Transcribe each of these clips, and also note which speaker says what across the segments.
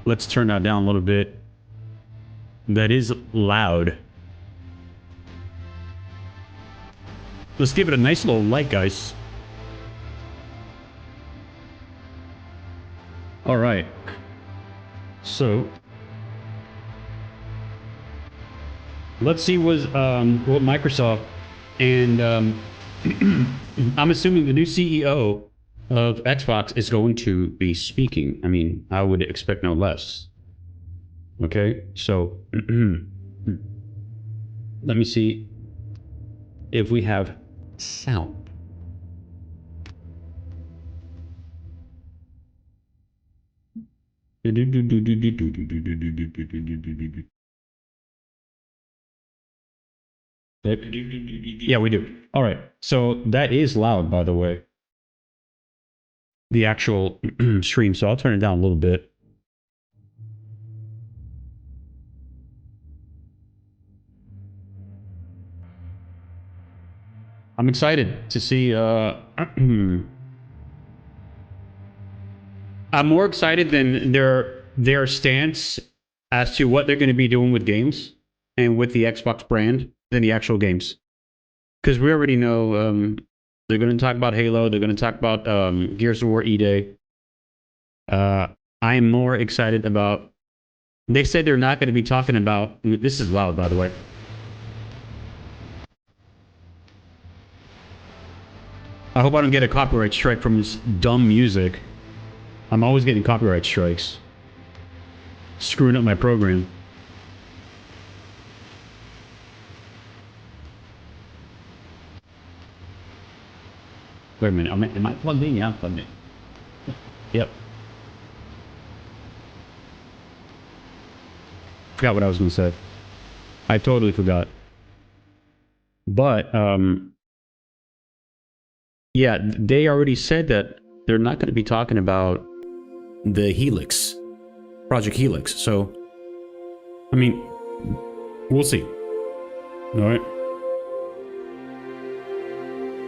Speaker 1: Let's turn that down a little bit. That is loud. Let's give it a nice little light, guys. All right. So let's see what Microsoft and I'm assuming the new CEO of Xbox is going to be speaking. I mean, I would expect no less. Okay, so let me see if we have sound. Yeah, we do. All right. So that is loud, by the way. The actual stream. So I'll turn it down a little bit. I'm excited to see. I'm more excited than their stance as to what they're going to be doing with games and with the Xbox brand than the actual games. Because we already know they're going to talk about Halo. They're going to talk about Gears of War E-Day. I am more excited about... They said they're not going to be talking about... This is loud, by the way. I hope I don't get a copyright strike from this dumb music. I'm always getting copyright strikes. Screwing up my program. Wait a minute, am I plugged in? Yeah, I'm plugged in. Yep. Forgot what I was going to say. I totally forgot. But, yeah, they already said that they're not going to be talking about the Helix. Project Helix. So, I mean, we'll see. Alright.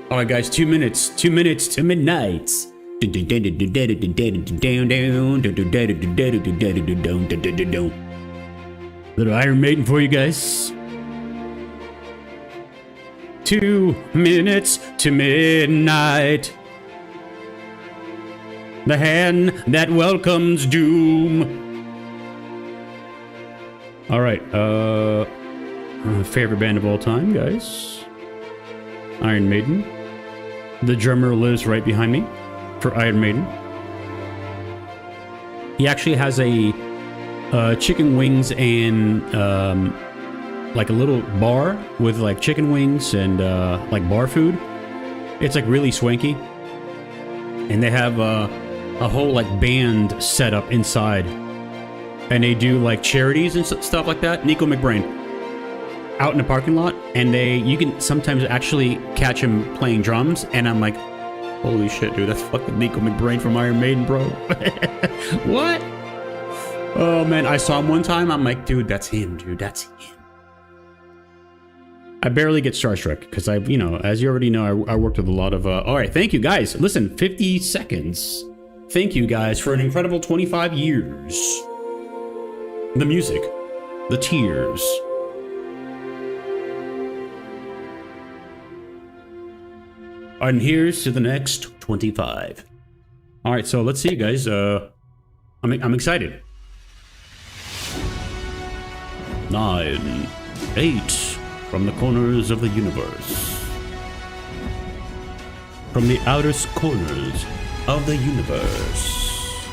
Speaker 1: Alright, guys, 2 minutes. 2 minutes to midnight. Little Iron Maiden for you guys. 2 minutes to midnight. The hand that welcomes doom. All right, favorite band of all time, guys. Iron Maiden. The drummer lives right behind me for Iron Maiden. He actually has a chicken wings and like a little bar with like chicken wings and like bar food. It's like really swanky, and they have a whole like band set up inside, and they do like charities and stuff like that. Nico McBrain out in the parking lot, and you can sometimes actually catch him playing drums, and I'm like, holy shit, dude, that's fucking Nico McBrain from Iron Maiden, bro. What? Oh man, I saw him one time. I'm like, dude, that's him, dude, that's him. I barely get starstruck because I've, you know, as you already know, I worked with a lot of. All right, thank you guys. Listen, 50 seconds. Thank you guys for an incredible 25 years. The music, the tears. And here's to the next 25. All right, so let's see, guys. I'm excited. 9, 8, from the corners of the universe. From the outermost corners of the universe.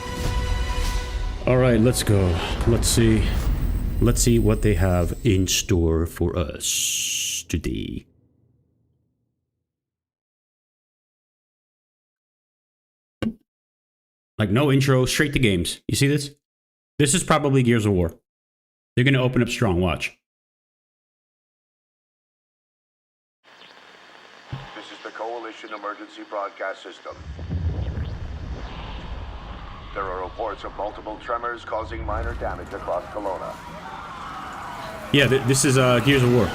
Speaker 1: All right, let's go. Let's see. Let's see what they have in store for us today. Like no intro, straight to games. You see this? This is probably Gears of War. They're going to open up strong, watch.
Speaker 2: This is the Coalition Emergency Broadcast System. There are reports of multiple tremors causing minor damage across Kelowna.
Speaker 1: Yeah, this is Gears of War.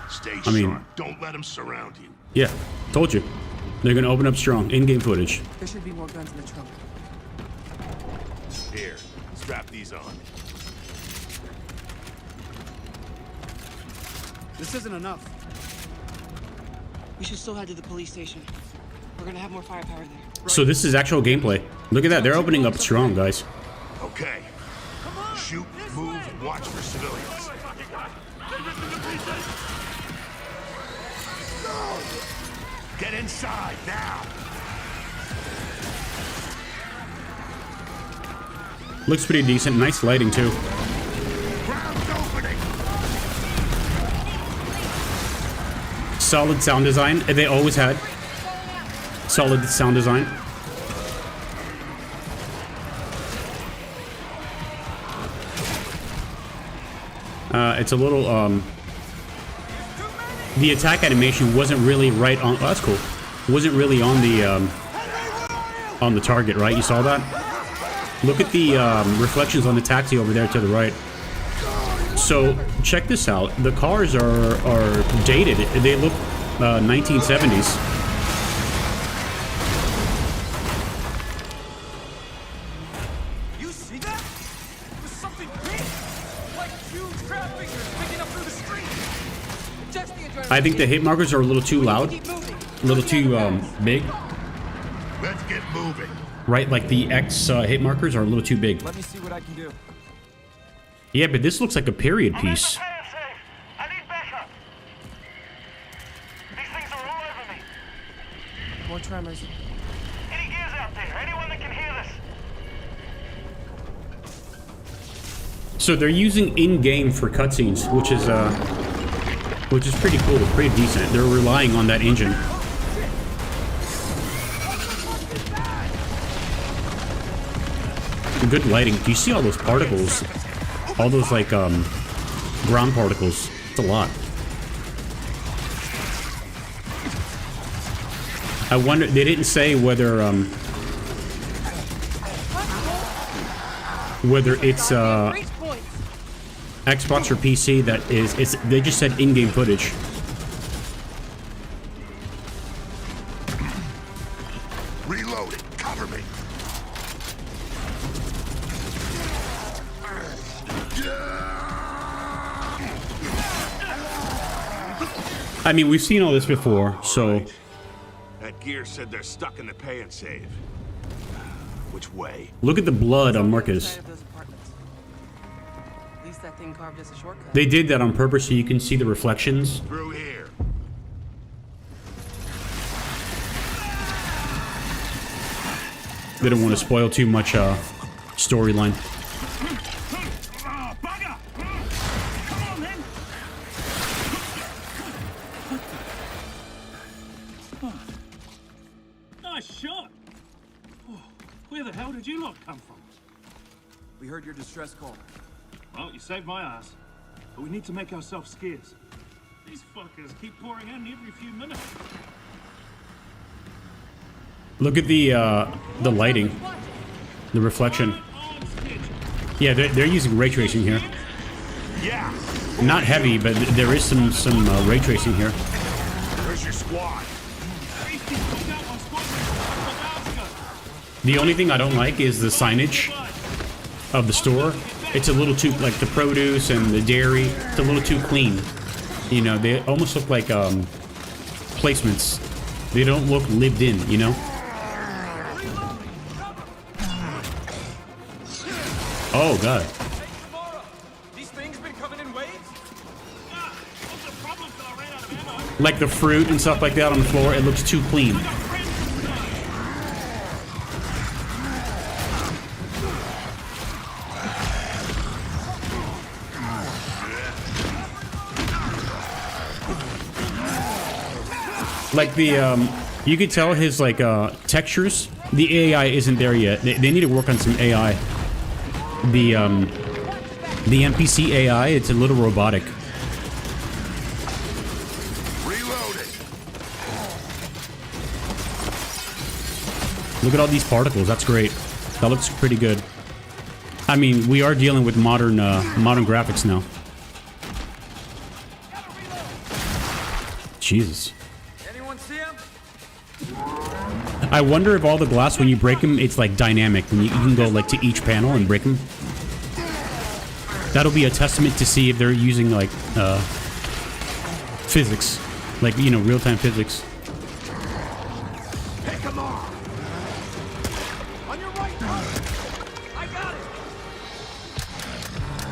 Speaker 3: Stay sharp. Don't let them surround you.
Speaker 1: Yeah, told you. They're going to open up strong. In-game footage.
Speaker 4: There should be more guns in the trunk.
Speaker 3: Here, strap these on.
Speaker 4: This isn't enough. We should still head to the police station. We're gonna have more firepower there.
Speaker 1: So this is actual gameplay. Look at that. They're opening up strong, guys.
Speaker 3: Okay. Shoot, move, watch for civilians. Get inside now.
Speaker 1: Looks pretty decent. Nice lighting, too.
Speaker 3: Ground's opening.
Speaker 1: Solid sound design. They always had solid sound design. It's a little, the attack animation wasn't really right on, oh, that's cool. Wasn't really on the target, right? You saw that? Look at the reflections on the taxi over there to the right. So check this out. The cars are dated. They look 1970s.
Speaker 5: You see that? It was something big, like huge crab fingers picking up through the street. Just the adrenaline.
Speaker 1: I think the hit markers are a little too loud,
Speaker 5: Keep moving.
Speaker 1: a little too big.
Speaker 3: Let's get moving.
Speaker 1: Right, like the X hit markers are a little too big.
Speaker 5: Let me see what I can do.
Speaker 1: Yeah, but this looks like a period piece.
Speaker 6: I need backup. These things are all over me.
Speaker 4: More tremors.
Speaker 6: Any gears out there? Anyone that can hear this?
Speaker 1: So they're using in-game for cutscenes, which is pretty cool, pretty decent. They're relying on that engine. Good lighting. Do you see all those particles? All those like ground particles. It's a lot. I wonder. They didn't say whether it's Xbox or PC that is. It's. They just said in-game footage.
Speaker 3: Reloading. Cover me.
Speaker 1: I mean, we've seen all this before, so
Speaker 3: That gear said they're stuck in the pay and save. Which way?
Speaker 1: look at the blood on Marcus.
Speaker 4: Side of those apartments. At least that thing carved us a shortcut.
Speaker 1: They did that on purpose so you can see the reflections.
Speaker 3: Through here.
Speaker 1: They don't want to spoil too much storyline.
Speaker 6: Oh, bugger! Come on, then. Nice shot. Oh, where the hell did you lot come from?
Speaker 5: We heard your distress call.
Speaker 6: Well, you saved my ass. But we need to make ourselves scarce. These fuckers keep pouring in every few minutes.
Speaker 1: Look at the lighting, the reflection. Yeah, they're using ray tracing here.
Speaker 3: Yeah.
Speaker 1: Not heavy, but there is some ray tracing here.
Speaker 3: Where's your squad?
Speaker 1: The only thing I don't like is the signage of the store. It's a little too, like the produce and the dairy, it's a little too clean. You know, they almost look like placements. They don't look lived in, you know? Oh, God.
Speaker 5: These things been coming in waves?
Speaker 1: Like the fruit and stuff like that on the floor, it looks too clean. Like the, you could tell his, like, textures. The AI isn't there yet. They need to work on some AI. The NPC AI, it's a little robotic.
Speaker 3: Reloading.
Speaker 1: Look at all these particles. That's great. That looks pretty good. I mean, we are dealing with modern graphics now. Jesus.
Speaker 5: Anyone see him?
Speaker 1: I wonder if all the glass, when you break them, it's like dynamic. And you can go like to each panel and break them. That'll be a testament to see if they're using like physics, like, you know, real-time physics.
Speaker 3: Pick him off!
Speaker 5: On your right, Carter! I got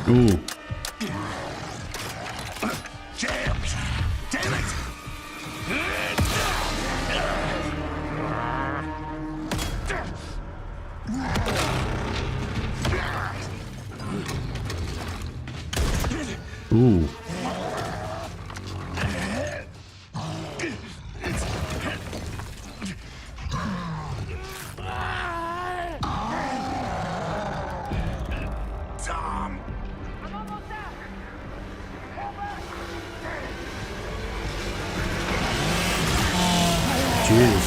Speaker 5: it!
Speaker 1: Ooh.
Speaker 3: Jams! Damn it!
Speaker 1: Ooh.
Speaker 3: Tom!
Speaker 1: Cheers.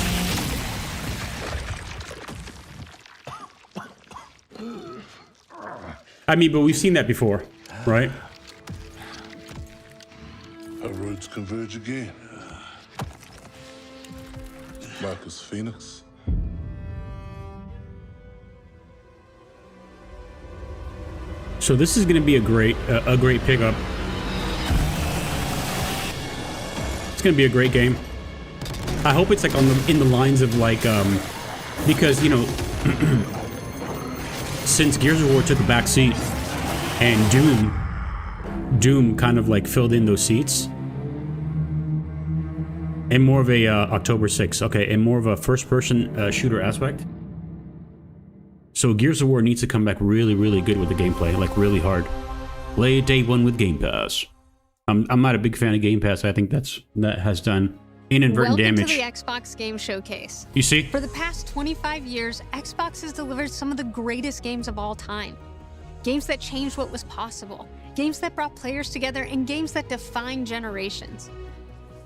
Speaker 1: I mean, but we've seen that before, right?
Speaker 7: Our roads converge again. Marcus Phoenix.
Speaker 1: So this is going to be a great pickup. It's going to be a great game. I hope it's like in the lines of like because, you know, since Gears of War took a back seat and Doom kind of like filled in those seats, and more of a October 6th, okay, and more of a first-person shooter aspect. So Gears of War needs to come back really, really good with the gameplay, like really hard. Play day one with Game Pass. I'm not a big fan of Game Pass. I think that has done inadvertent damage.
Speaker 8: Welcome to the Xbox Game Showcase.
Speaker 1: You see?
Speaker 8: For the past 25 years, Xbox has delivered some of the greatest games of all time. Games that changed what was possible. Games that brought players together, and games that defined generations.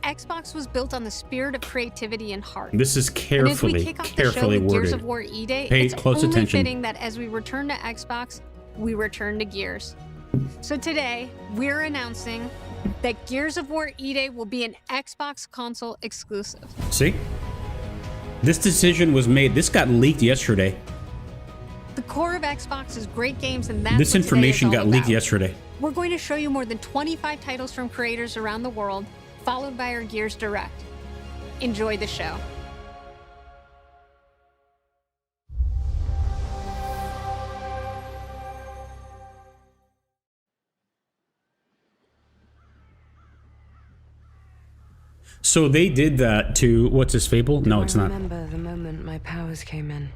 Speaker 8: Xbox was built on the spirit of creativity and heart.
Speaker 1: This is carefully
Speaker 8: Gears
Speaker 1: worded.
Speaker 8: of War E-Day,
Speaker 1: Pay
Speaker 8: it's
Speaker 1: close
Speaker 8: only
Speaker 1: attention.
Speaker 8: fitting that as we return to Xbox, we return to Gears. So today, we're announcing that Gears of War E-Day will be an Xbox console exclusive.
Speaker 1: See? This decision was made. This got leaked yesterday.
Speaker 8: The core of Xbox is great games, and that's
Speaker 1: This
Speaker 8: what today
Speaker 1: information
Speaker 8: is all
Speaker 1: got leaked
Speaker 8: about.
Speaker 1: yesterday.
Speaker 8: We're going to show you more than 25 titles from creators around the world, followed by our Gears Direct. Enjoy the show.
Speaker 1: So they did that to what's his Fable? No, it's
Speaker 4: I
Speaker 1: not.
Speaker 4: remember the moment my powers came in.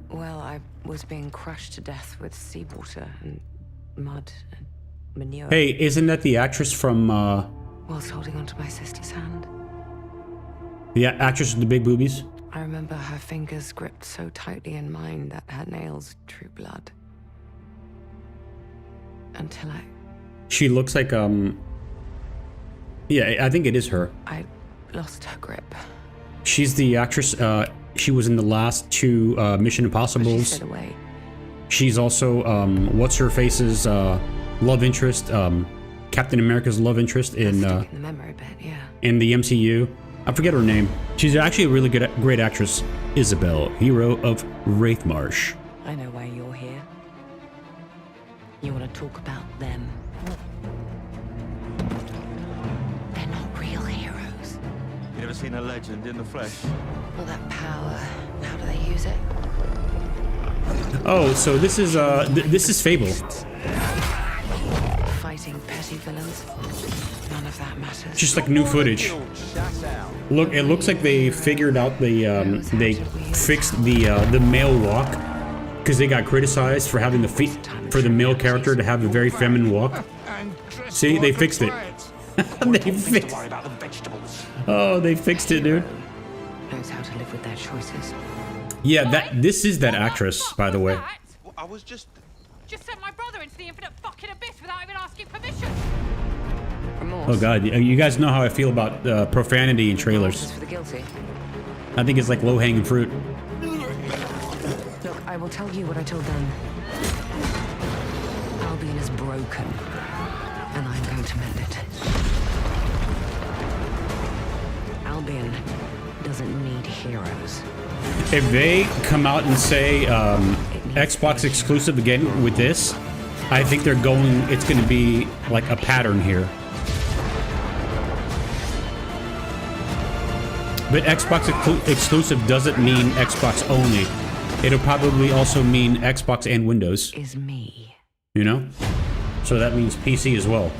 Speaker 4: Well, I was being crushed to death with seawater and mud and manure.
Speaker 1: Hey, isn't that the actress from
Speaker 4: Whilst holding onto my sister's hand.
Speaker 1: the actress with the big boobies?
Speaker 4: I remember her fingers gripped so tightly in mine that her nails drew blood. Until
Speaker 1: She looks like yeah, I think it is her.
Speaker 4: I lost her grip.
Speaker 1: She's the actress. She was in the last two Mission
Speaker 4: She
Speaker 1: Impossibles.
Speaker 4: slid away.
Speaker 1: She's also what's her face's love interest, Captain America's love interest in
Speaker 4: Stuck in the memory bit, yeah.
Speaker 1: in the MCU. I forget her name. She's actually a really great actress. Isabel, hero of Wraithmarsh.
Speaker 4: I know why you're here. You want to talk about them. They're not real heroes.
Speaker 9: You ever seen a legend in the flesh?
Speaker 4: All that power. How do they use it?
Speaker 1: Oh, so this is Fable.
Speaker 4: Fighting petty villains. None of that matters.
Speaker 1: Just like new footage. Look, it looks like they figured out the they fixed the male walk because they got criticized for having for the male character to have a very feminine walk. See, they fixed it. They fixed. Oh, they fixed it, dude.
Speaker 4: Knows how to live with their choices.
Speaker 1: Yeah, this is that actress, by the way.
Speaker 9: Well, I was just
Speaker 10: sent my brother into the infinite fucking abyss without even asking permission.
Speaker 4: Remorse.
Speaker 1: Oh god, you guys know how I feel about profanity in
Speaker 4: Remorse
Speaker 1: trailers.
Speaker 4: is for the guilty.
Speaker 1: I think it's like low-hanging fruit.
Speaker 4: Look, I will tell you what I told them. Albion is broken, and I'm going to mend it. Albion doesn't need heroes.
Speaker 1: If they come out and say Xbox exclusive again with this, I think they're going, it's going to be like a pattern here. But Xbox exclusive doesn't mean Xbox only. It'll probably also mean Xbox and Windows.
Speaker 4: Is me.
Speaker 1: You know? So that means PC as well.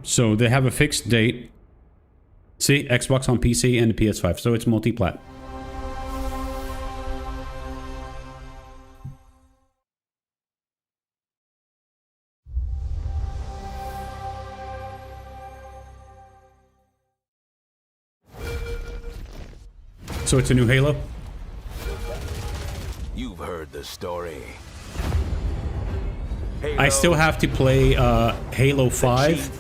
Speaker 1: So they have a fixed date. See, Xbox on PC and the PS5, so it's multi-plat. So it's a new Halo?
Speaker 3: You've heard the story.
Speaker 1: I still have to play Halo 5,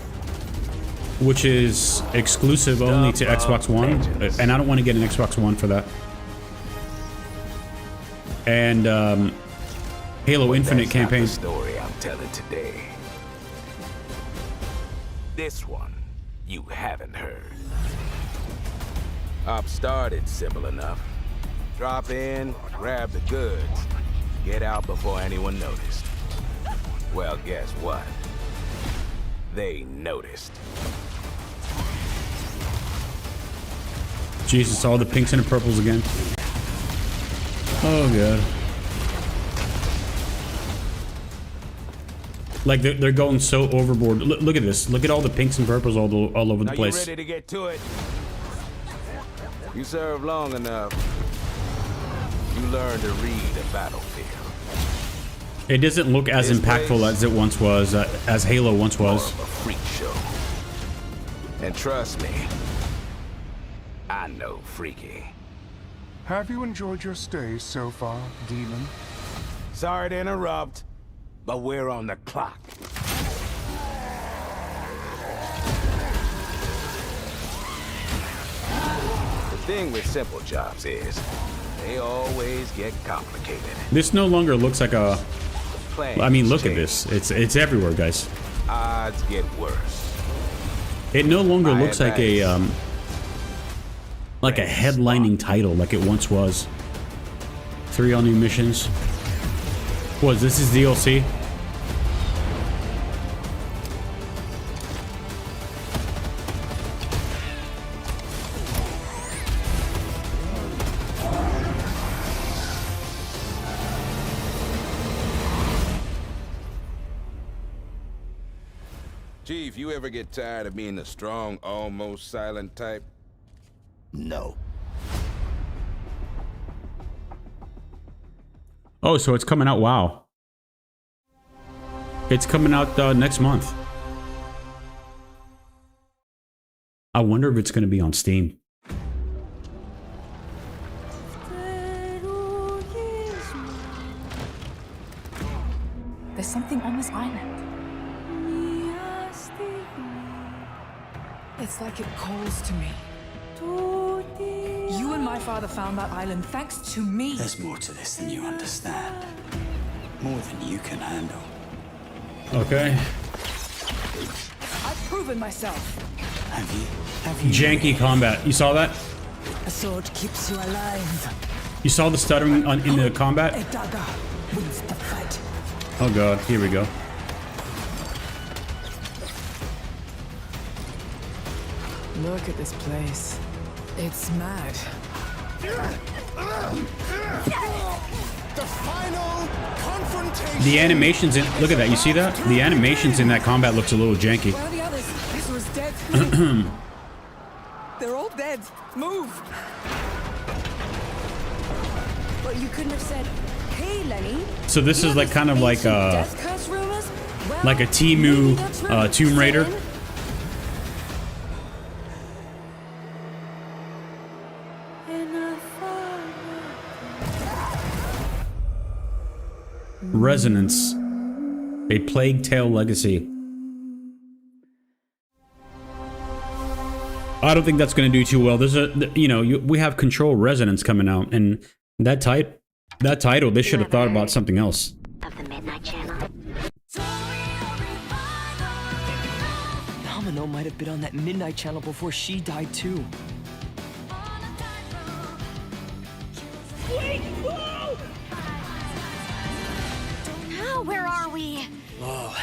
Speaker 1: which is exclusive only to Xbox One, and I don't want to get an Xbox One for that. And Halo Infinite campaign.
Speaker 3: That's not the story I'm telling today. This one you haven't heard. Op started simple enough. Drop in, grab the goods, get out before anyone noticed. Well, guess what? They noticed.
Speaker 1: Jesus, all the pinks and the purples again. Oh god. Like they're going so overboard. Look at this. Look at all the pinks and purples all over the place.
Speaker 3: You ready to get to it? You serve long enough, you learn to read a battlefield.
Speaker 1: It doesn't look as impactful as it once was, as Halo once was.
Speaker 3: More of a freak show. And trust me, I know freaky.
Speaker 11: Have you enjoyed your stay so far, Demon?
Speaker 3: Sorry to interrupt, but we're on the clock. The thing with simple jobs is, they always get complicated.
Speaker 1: This no longer looks like a... I mean, look at
Speaker 3: Plans
Speaker 1: this. It's everywhere, guys.
Speaker 3: Odds get worse.
Speaker 1: It no longer
Speaker 3: My
Speaker 1: looks like a headlining title like it once was. 3 all new missions. What, this is DLC?
Speaker 3: Chief, you ever get tired of being the strong, almost silent type? No.
Speaker 1: Oh, so it's coming out. Wow. It's coming out next month. I wonder if it's going to be on Steam.
Speaker 10: There's something on this island. It's like it calls to me. You and my father found that island thanks to me.
Speaker 12: There's more to this than you understand. More than you can handle.
Speaker 1: Okay.
Speaker 10: I've proven myself.
Speaker 12: Have you?
Speaker 1: Janky combat. You saw that?
Speaker 10: A sword keeps you alive.
Speaker 1: You saw the stuttering in the combat?
Speaker 10: A dagger wins the fight.
Speaker 1: Oh god, here we go.
Speaker 10: Look at this place. It's mad.
Speaker 11: The final confrontation.
Speaker 1: The animations in... Look at that. You see that? The animations in that combat looks a little janky.
Speaker 10: Where are the others? This was dead. They're all dead. Move.
Speaker 13: But you couldn't have said, "Hey, Lenny."
Speaker 1: So this is like kind of like a Temu Tomb Raider. Resonance, a Plague Tale legacy. I don't think that's going to do too well. There's we have Control Resonance coming out, and that title, they should have thought about something else.
Speaker 14: Of the Midnight Channel.
Speaker 5: Domino might have been on that Midnight Channel before she died too.
Speaker 14: Wait! Now where are we?
Speaker 5: Whoa.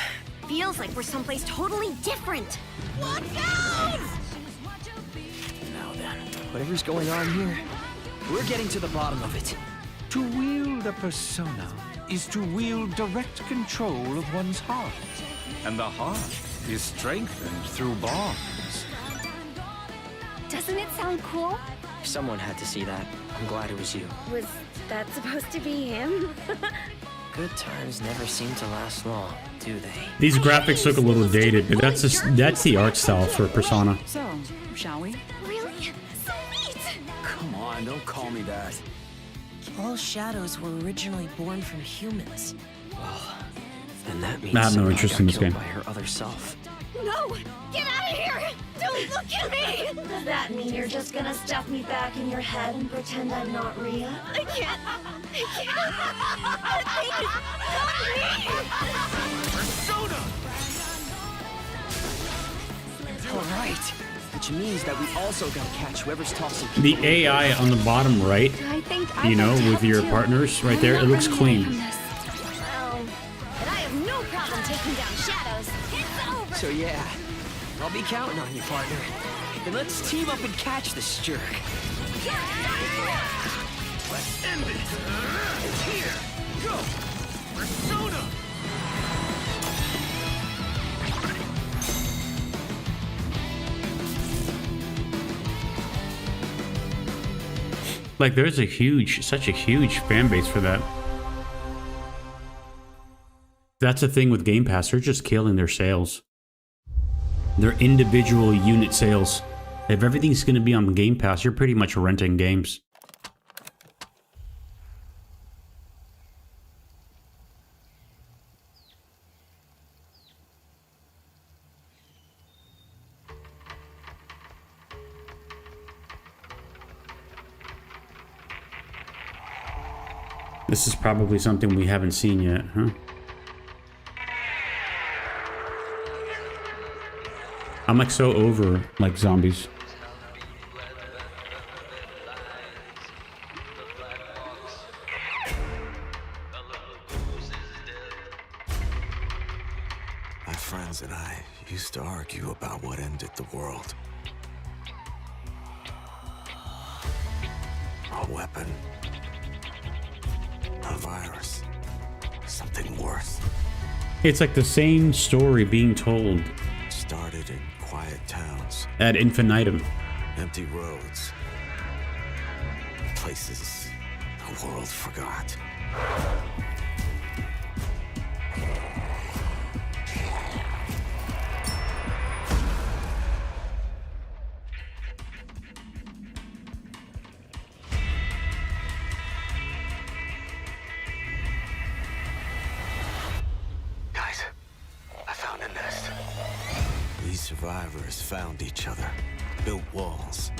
Speaker 14: Feels like we're someplace totally different. Look out!
Speaker 5: Now then, whatever's going on here, we're getting to the bottom of it.
Speaker 12: To wield a persona is to wield direct control of one's heart. And the heart is strengthened through bonds.
Speaker 14: Doesn't it sound cool?
Speaker 5: Someone had to see that. I'm glad it was you.
Speaker 14: Was that supposed to be him?
Speaker 5: Good times never seem to last long, do they?
Speaker 1: These graphics look a little dated, but that's the art style for Persona.
Speaker 10: So, shall we?
Speaker 14: Really? So neat!
Speaker 5: Come on, don't call me that. All shadows were originally born from humans. Well, then that means
Speaker 1: I have no
Speaker 5: someone
Speaker 1: interest
Speaker 5: got
Speaker 1: in this
Speaker 5: killed
Speaker 1: game.
Speaker 5: by her other self.
Speaker 14: No! Get out of here! Don't look at me! Does that mean you're just gonna stuff me back in your head and pretend I'm not Rhea? I can't.
Speaker 5: All right. Which means that we also gotta catch whoever's tossing.
Speaker 1: The AI on the bottom right,
Speaker 14: I think I
Speaker 1: you know,
Speaker 14: want to
Speaker 1: with
Speaker 14: help
Speaker 1: your
Speaker 14: too.
Speaker 1: partners right
Speaker 14: I'm
Speaker 1: there,
Speaker 14: not
Speaker 1: it looks
Speaker 14: running away
Speaker 1: clean.
Speaker 14: from this. Well, but I have no problem taking down shadows. It's over!
Speaker 5: So yeah, I'll be counting on you, partner. Then let's team up and catch this jerk.
Speaker 3: Let's end this! Here! Go! Persona!
Speaker 1: Like, there's such a huge fan base for that. That's the thing with Game Pass, they're just killing their sales. Their individual unit sales. If everything's going to be on Game Pass, you're pretty much renting games. This is probably something we haven't seen yet, huh? I'm like so over like zombies.
Speaker 3: My friends and I used to argue about what ended the world. A weapon. A virus. Something worse.
Speaker 1: It's like the same story being told
Speaker 3: Started in quiet towns.
Speaker 1: ad infinitum.
Speaker 3: Empty roads. Places the world forgot. Guys, I found a nest. These survivors found each other, built walls.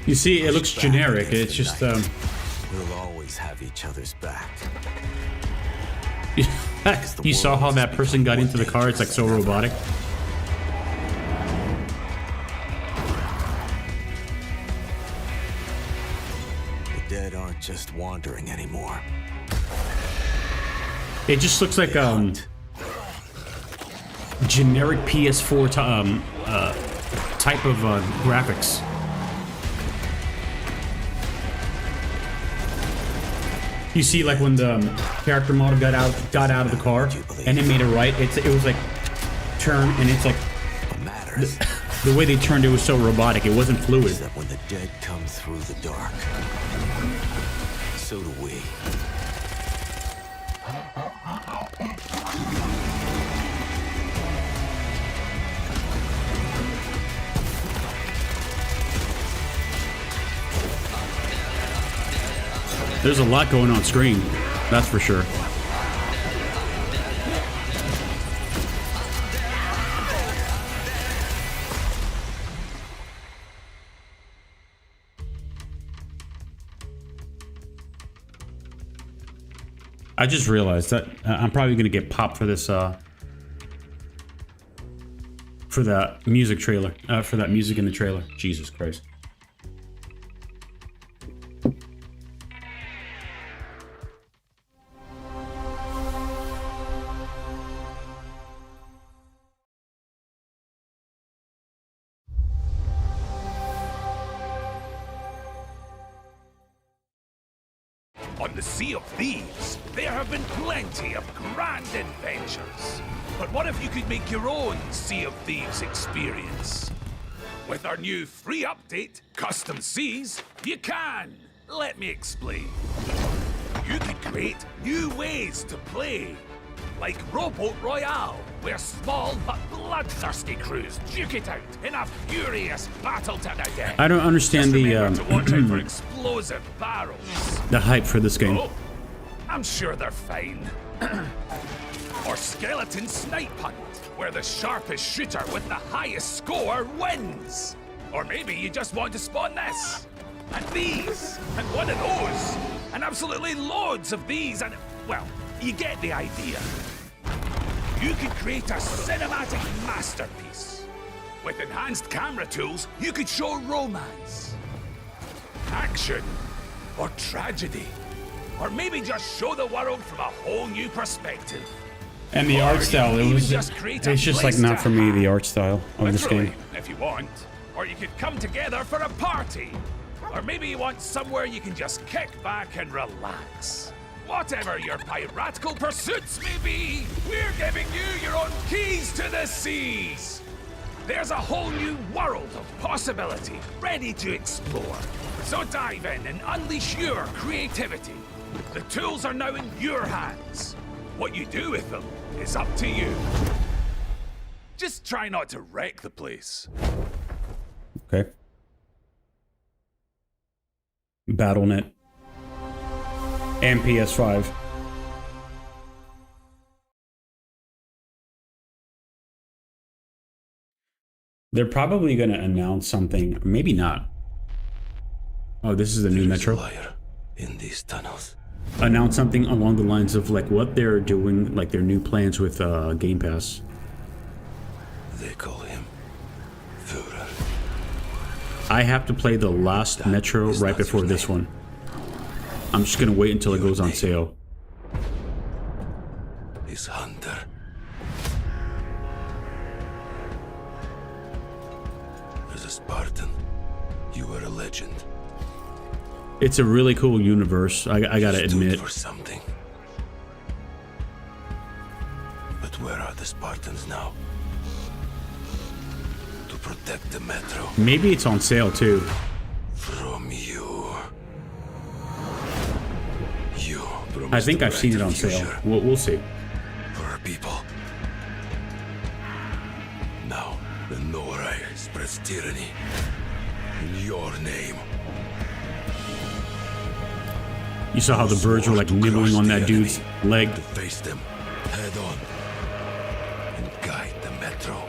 Speaker 1: You see, it looks generic. It's just
Speaker 3: We'll always have each other's back.
Speaker 1: you saw how that person got into the car? It's like so robotic.
Speaker 3: The dead aren't just wandering anymore.
Speaker 1: It just looks like generic PS4 type of graphics. You see, like when the character model got out of the car and it made a right. It was like turn, and it's like the way they turned it was so robotic. It wasn't fluid.
Speaker 3: That when the dead come through the dark, so do we.
Speaker 1: There's a lot going on screen, that's for sure. I just realized that I'm probably gonna get popped for this for that music trailer, for that music in the trailer. Jesus Christ.
Speaker 3: On the Sea of Thieves, there have been plenty of grand adventures. But what if you could make your own Sea of Thieves experience? With our new free update, Custom Seas, you can. Let me explain. You can create new ways to play. Like Rowboat Royale, where small but bloodthirsty crews duke it out in a furious battle to the death.
Speaker 1: I don't understand the
Speaker 3: to watch out for explosive barrels.
Speaker 1: the hype for this game.
Speaker 3: Oh, I'm sure they're fine. Or Skeleton Snipe Hunt, where the sharpest shooter with the highest score wins. Or maybe you just want to spawn this, and these, and one of those, and absolutely loads of these, and, well, you get the idea. You can create a cinematic masterpiece. With enhanced camera tools, you could show romance, action, or tragedy. Or maybe just show the world from a whole new perspective.
Speaker 1: And the art style, it's just like not for me, the art style of this game.
Speaker 3: If you want. Or you could come together for a party. Or maybe you want somewhere you can just kick back and relax. Whatever your piratical pursuits may be, we're giving you your own keys to the seas. There's a whole new world of possibility ready to explore. So dive in and unleash your creativity. The tools are now in your hands. What you do with them is up to you. Just try not to wreck the place.
Speaker 1: Okay. BattleNet. And PS5. They're probably going to announce something. Maybe not. Oh, this is the new Metro.
Speaker 15: In these tunnels.
Speaker 1: Announce something along the lines of like what they're doing, like their new plans with Game Pass.
Speaker 15: They call him Führer.
Speaker 1: I have to play the last Metro right before this one. I'm just gonna wait until it goes on sale.
Speaker 15: Is Hunter. As a Spartan, you were a legend.
Speaker 1: It's a really cool universe, I gotta admit.
Speaker 15: For something. But where are the Spartans now? To protect the Metro.
Speaker 1: Maybe it's on sale too.
Speaker 15: From you. You promised
Speaker 1: I think
Speaker 15: a
Speaker 1: I've seen it
Speaker 15: brighter
Speaker 1: on sale.
Speaker 15: future
Speaker 1: We'll see.
Speaker 15: for our people. Now, the Norai spreads tyranny in your name.
Speaker 1: You saw how the birds were like nibbling on that dude's leg.
Speaker 15: To face them head on and guide the Metro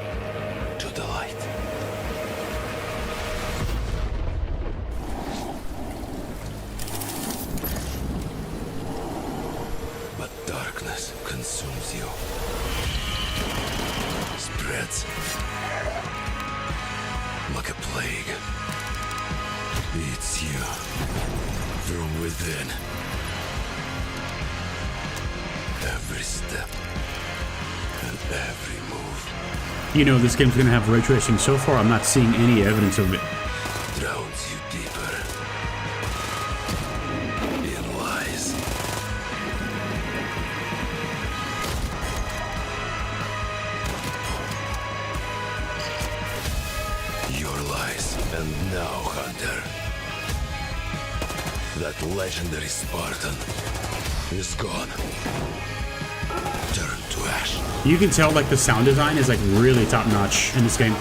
Speaker 15: to the light. But darkness consumes you. Spreads like a plague. Eats you from within. Every step and every move.
Speaker 1: You know this game's gonna have ray tracing. So far, I'm not seeing any evidence of it.
Speaker 15: Drowns you deeper in lies. Your lies, and now, Hunter, that legendary Spartan is gone. Turn to ash.
Speaker 1: You can tell like the sound design is like really top notch in this game.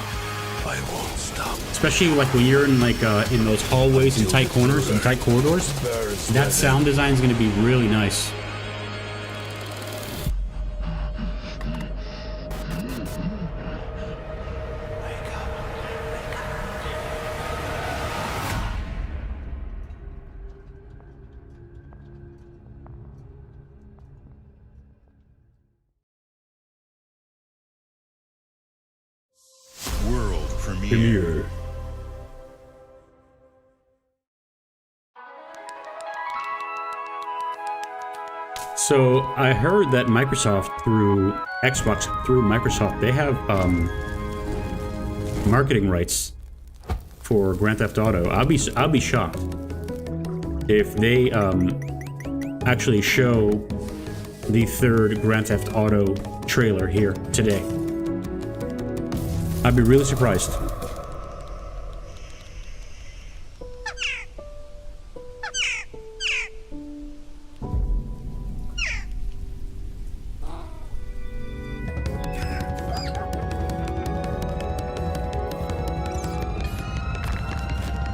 Speaker 15: I won't stop.
Speaker 1: Especially like when you're in like in those hallways and tight corners and tight corridors. That sound design is going to be really nice. Premiere. So I heard that Microsoft through Microsoft, they have marketing rights for Grand Theft Auto. I'll be shocked if they actually show the third Grand Theft Auto trailer here today. I'd be really surprised.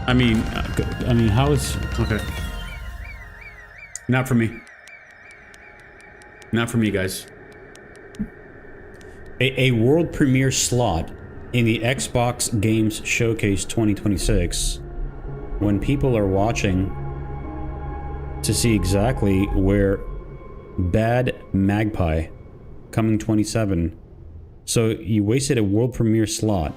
Speaker 1: I mean, how is... Okay. Not for me. Not for me, guys. A world premiere slot in the Xbox Games Showcase 2026, when people are watching to see exactly where Bad Magpie coming 27. So you wasted a world premiere slot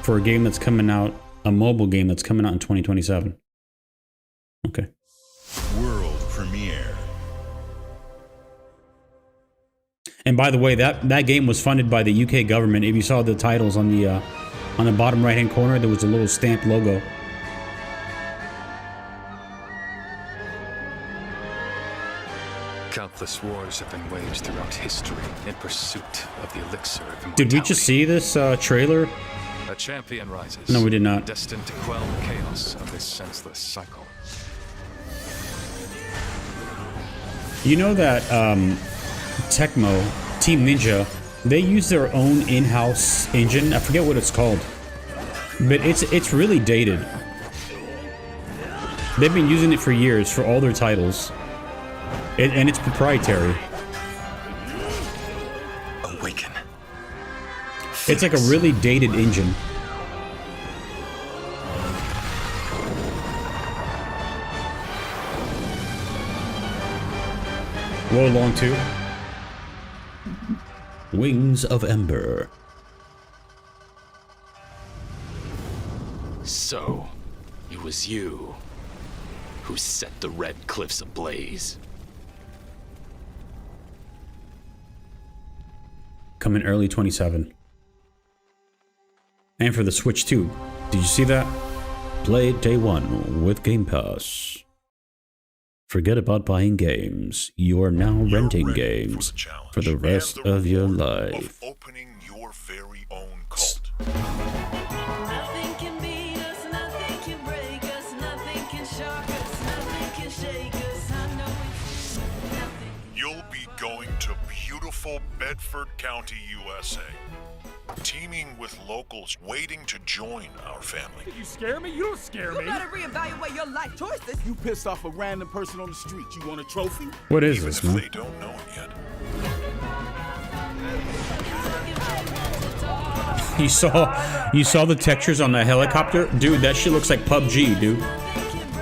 Speaker 1: for a game that's coming out, a mobile game that's coming out in 2027. Okay.
Speaker 15: World premiere.
Speaker 1: And by the way, that game was funded by the UK government. If you saw the titles on the bottom right-hand corner, there was a little stamped logo.
Speaker 16: Countless wars have been waged throughout history in pursuit of the elixir of immortality.
Speaker 1: Did we just see this trailer?
Speaker 16: A champion rises.
Speaker 1: No, we did not.
Speaker 16: Destined to quell the chaos of this senseless cycle.
Speaker 1: You know that Tecmo, Team Ninja, they use their own in-house engine. I forget what it's called, but it's really dated. They've been using it for years for all their titles, and it's proprietary.
Speaker 16: Awaken.
Speaker 1: It's like a really dated engine. Roll along too. Wings of Ember.
Speaker 17: So, it was you who set the Red Cliffs ablaze.
Speaker 1: Coming early 27. And for the Switch too. Did you see that? Play it day one with Game Pass. Forget about buying games. You are now renting games for the rest of your life.
Speaker 15: Opening your very own cult.
Speaker 14: Nothing can beat us, nothing can break us, nothing can shock us, nothing can shake us. I know it's nothing.
Speaker 15: You'll be going to beautiful Bedford County, USA. Teaming with locals waiting to join our family.
Speaker 5: You scare me? You don't scare me.
Speaker 18: You better reevaluate your life choices. You pissed off a random person on the street. You want a trophy?
Speaker 1: What is this, man?
Speaker 15: They don't know it yet.
Speaker 1: You saw the textures on the helicopter? Dude, that shit looks like PUBG, dude.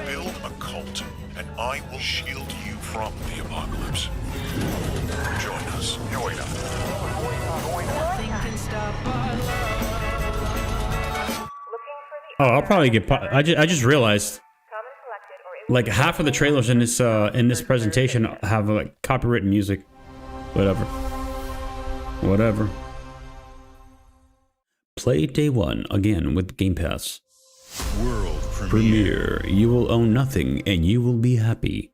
Speaker 15: Build a cult, and I will shield you from the apocalypse. Join us. Join us.
Speaker 1: Oh, I'll probably get... I just realized, like, half of the trailers in this presentation have, like, copyrighted music. Whatever. Whatever. Play day one, again, with Game Pass.
Speaker 15: World
Speaker 1: Premiere. You will own nothing, and you will be happy.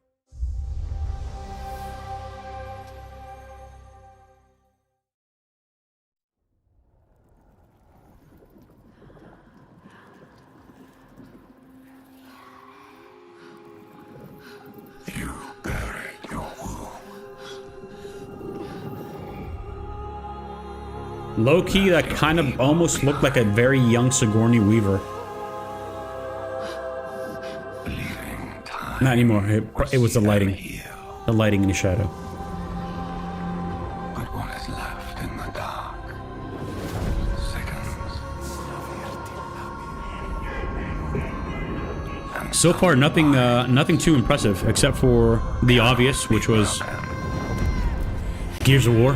Speaker 1: Low-key, that kind of almost looked like a very young Sigourney Weaver. Not anymore. It was the lighting. The lighting in the shadow.
Speaker 12: But what is left in the dark? Seconds.
Speaker 1: So far, nothing too impressive, except for the obvious, which was Gears of War.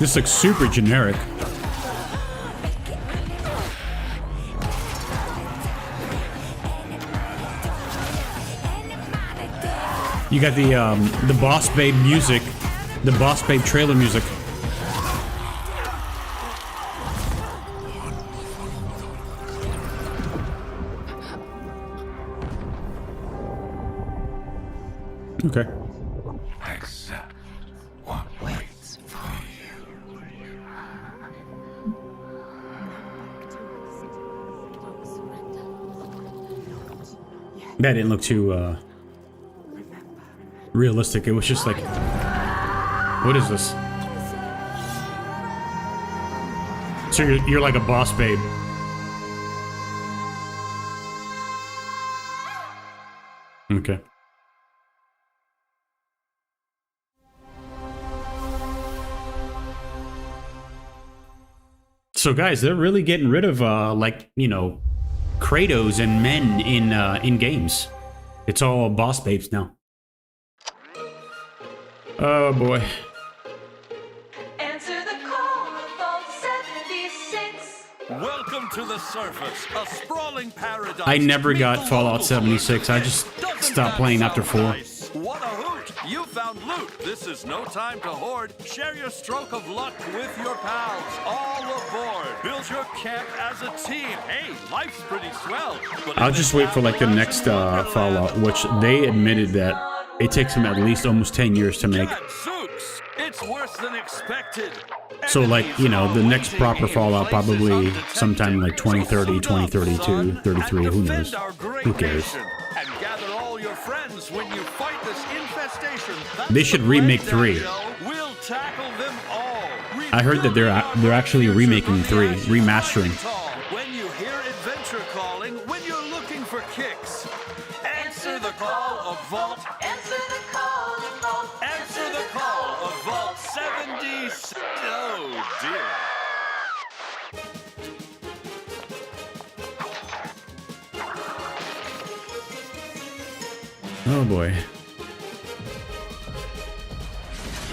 Speaker 1: This looks super generic. You got the Boss Babe music, the Boss Babe trailer music. Okay.
Speaker 12: Accept what waits for you.
Speaker 1: That didn't look too realistic. It was just like, what is this? So you're like a boss babe. Okay. So guys, they're really getting rid of like, you know, Kratos and men in games. It's all boss babes now. Oh boy.
Speaker 14: Answer the call of Vault 76.
Speaker 5: Welcome to the surface, a sprawling paradise.
Speaker 1: I never got Fallout 76. I just stopped playing after 4.
Speaker 5: What a hoot! You found loot. This is no time to hoard. Share your stroke of luck with your pals. All aboard. Build your camp as a team. Hey, life's pretty swell. But
Speaker 1: I'll just wait for like the next Fallout, which they admitted that it takes them at least almost 10 years to make.
Speaker 5: it's worse than expected.
Speaker 1: So like, you know, the next proper Fallout probably sometime like 2030, 2032, 33, who knows? Who cares?
Speaker 5: And gather all your friends when you fight this infestation.
Speaker 1: They should remake 3.
Speaker 5: We'll tackle them all.
Speaker 1: I heard that they're actually remaking 3, remastering.
Speaker 5: When you hear adventure calling, when you're looking for kicks, answer the call of Vault.
Speaker 14: Answer the call of Vault.
Speaker 5: Answer the call of Vault 76. Oh dear.
Speaker 1: Oh boy.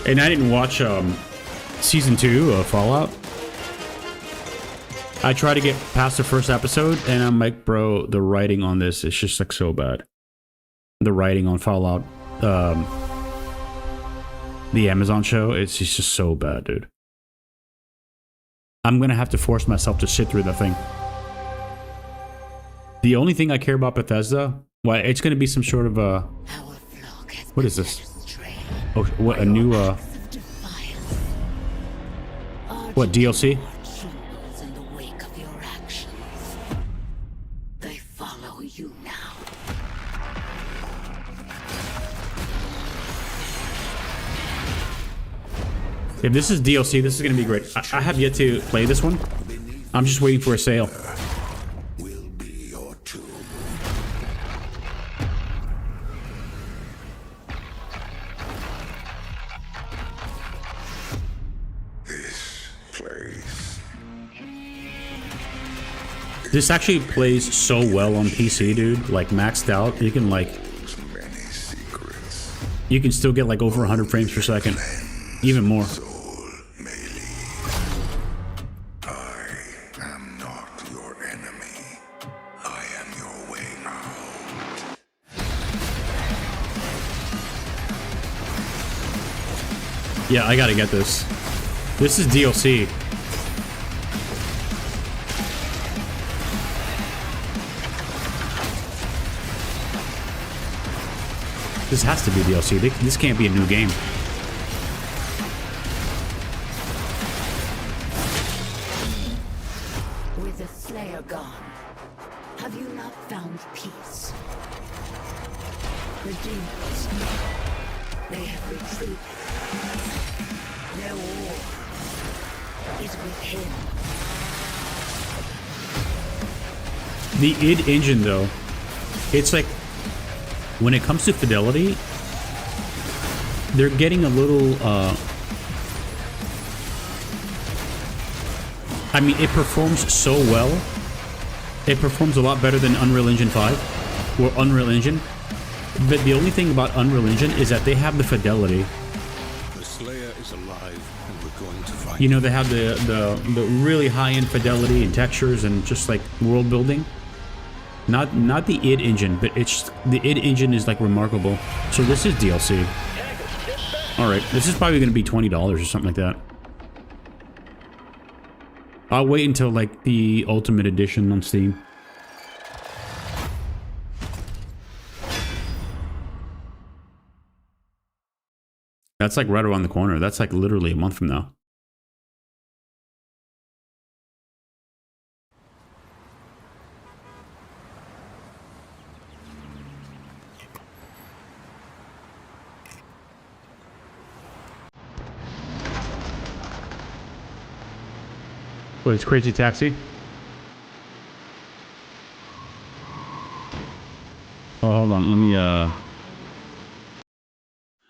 Speaker 1: And I didn't watch season 2 of Fallout. I tried to get past the first episode and I'm like, bro, the writing on this is just like so bad. The writing on Fallout, the Amazon show, it's just so bad, dude. I'm gonna have to force myself to sit through the thing. The only thing I care about Bethesda, well, it's gonna be some sort of a, what is this? Oh, what, a new what, DLC?
Speaker 14: They follow you now.
Speaker 1: If this is DLC, this is gonna be great. I have yet to play this one. I'm just waiting for a sale. This actually plays so well on PC, dude. Like maxed out, you can like, you can still get like over 100 frames per second, even more. Yeah, I gotta get this. This is DLC. This has to be DLC. This can't be a new game.
Speaker 14: With the Slayer gone, have you not found peace? The demons, they have retreated. Their war is with him.
Speaker 1: The id engine, though, it's like, when it comes to fidelity, they're getting a little, I mean, it performs so well. It performs a lot better than Unreal Engine 5 or Unreal Engine. But the only thing about Unreal Engine is that they have the fidelity.
Speaker 7: The Slayer is alive, and we're going to find
Speaker 1: You know, they have the really high-end fidelity and textures and just like world building. Not the id engine, but it's the id engine is like remarkable. So this is DLC. All right, this is probably going to be $20 or something like that. I'll wait until like the Ultimate Edition on Steam. That's like right around the corner. That's like literally a month from now. What, it's Crazy Taxi? Oh, hold on. Let me,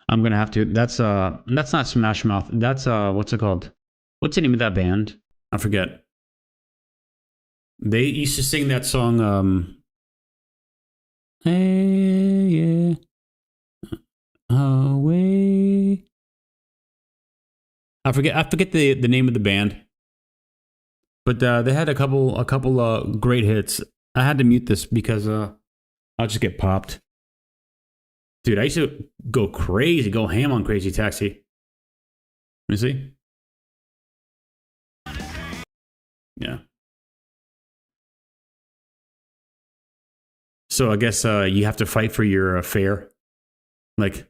Speaker 1: I'm gonna have to, that's not Smash Mouth. That's, what's it called? What's the name of that band? I forget. They used to sing that song, hey, yeah, away. I forget the name of the band. But they had a couple great hits. I had to mute this because I'll just get popped. Dude, I used to go crazy, go ham on Crazy Taxi. Let me see. Yeah. So I guess you have to fight for your fare, like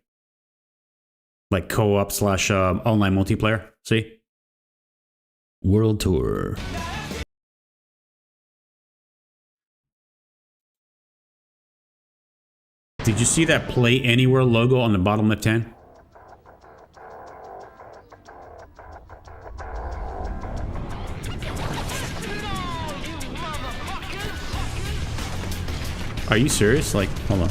Speaker 1: co-op / online multiplayer. See. World Tour. Did you see that Play Anywhere logo on the bottom left hand? Are you serious? Like, hold on.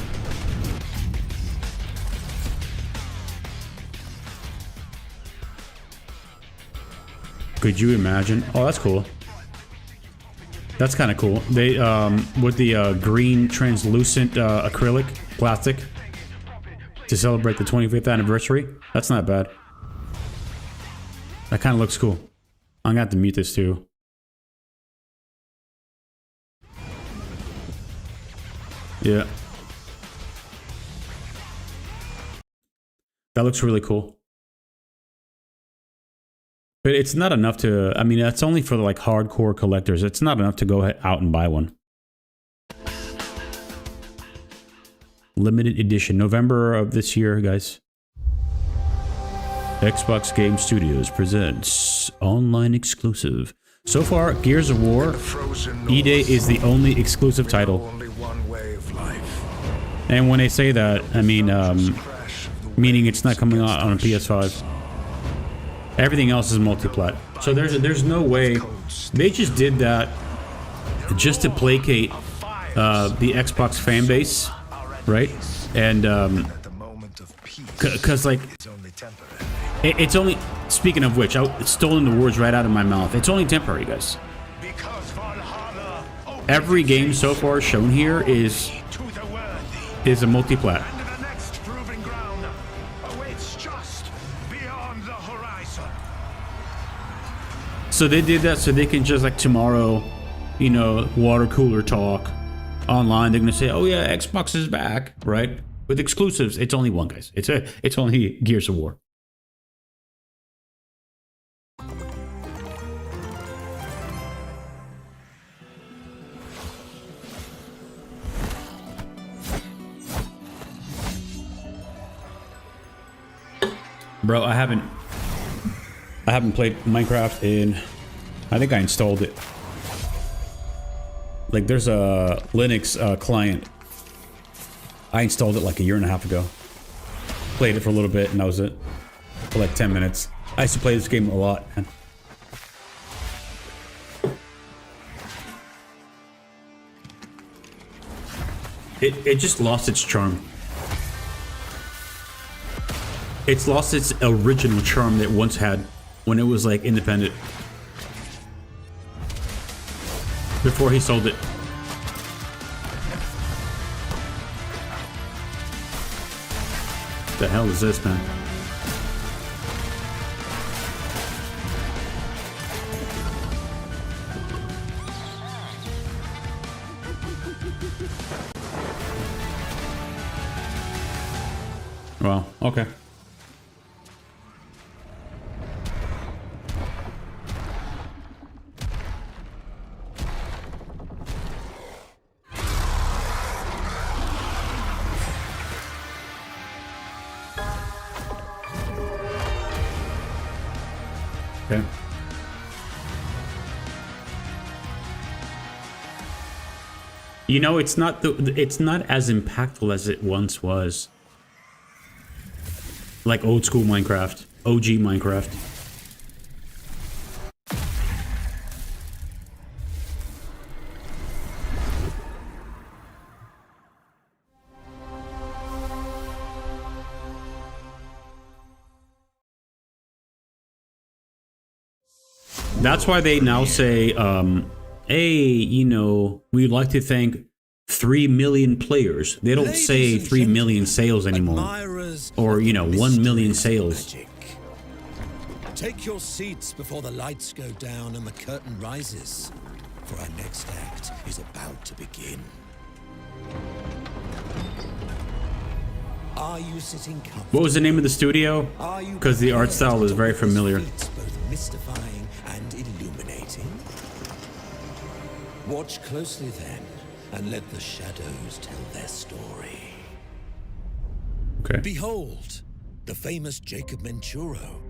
Speaker 1: Could you imagine? Oh, that's cool. That's kind of cool. They, with the green translucent acrylic plastic to celebrate the 25th anniversary. That's not bad. That kind of looks cool. I'm gonna have to mute this too. Yeah. That looks really cool. But it's not enough to, I mean, that's only for like hardcore collectors. It's not enough to go out and buy one. Limited edition, November of this year, guys. Xbox Game Studios presents online exclusive. So far, Gears of War, E-Day is the only exclusive title. And when they say that, I mean, meaning it's not coming out on a PS5. Everything else is multi-plat. So there's no way they just did that just to placate the Xbox fan base, right? And because like it's only, speaking of which, I stolen the words right out of my mouth. It's only temporary, guys. Every game so far shown here is a multi-plat. So they did that so they can just like tomorrow, you know, water cooler talk online. They're gonna say, "Oh yeah, Xbox is back," right? With exclusives. It's only one, guys. It's only Gears of War. Bro, I haven't played Minecraft in, I think I installed it. Like there's a Linux client. I installed it like a year and a half ago. Played it for a little bit and that was it. For like 10 minutes. I used to play this game a lot, man. It just lost its charm. It's lost its original charm that it once had when it was like independent. Before he sold it. The hell is this, man? Well, okay. Okay. You know, it's not as impactful as it once was. Like old school Minecraft, OG Minecraft. That's why they now say, hey, you know, we'd like to thank 3 million players. They don't say 3 million sales anymore. Or, you know, 1 million sales.
Speaker 19: Take your seats before the lights go down and the curtain rises. For our next act is about to begin. Are you sitting comfortably?
Speaker 1: What was the name of the studio? Because the art style is very familiar.
Speaker 19: Both mystifying and illuminating. Watch closely then, and let the shadows tell their story.
Speaker 1: Okay.
Speaker 19: Behold, the famous Jacob Menturo,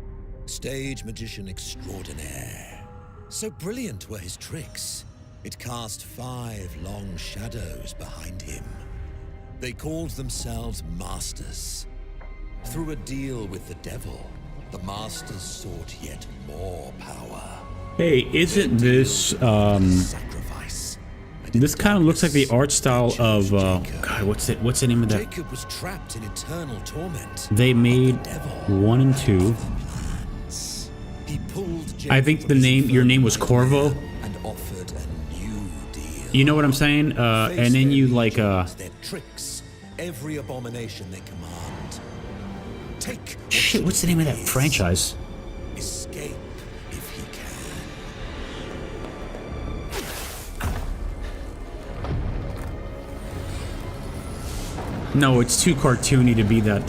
Speaker 19: stage magician extraordinaire. So brilliant were his tricks, it cast 5 long shadows behind him. They called themselves Masters. Through a deal with the devil, the Masters sought yet more power.
Speaker 1: Hey, isn't this, this kind of looks like the art style of, God, what's the name of that?
Speaker 19: Jacob was trapped in eternal torment.
Speaker 1: They made 1 and 2. I think your name was Corvo.
Speaker 19: And offered a new deal.
Speaker 1: You know what I'm saying? And then you like,
Speaker 19: their tricks, every abomination they command. Take
Speaker 1: shit, what's the name of that franchise?
Speaker 19: Escape if he can.
Speaker 1: No, it's too cartoony to be that,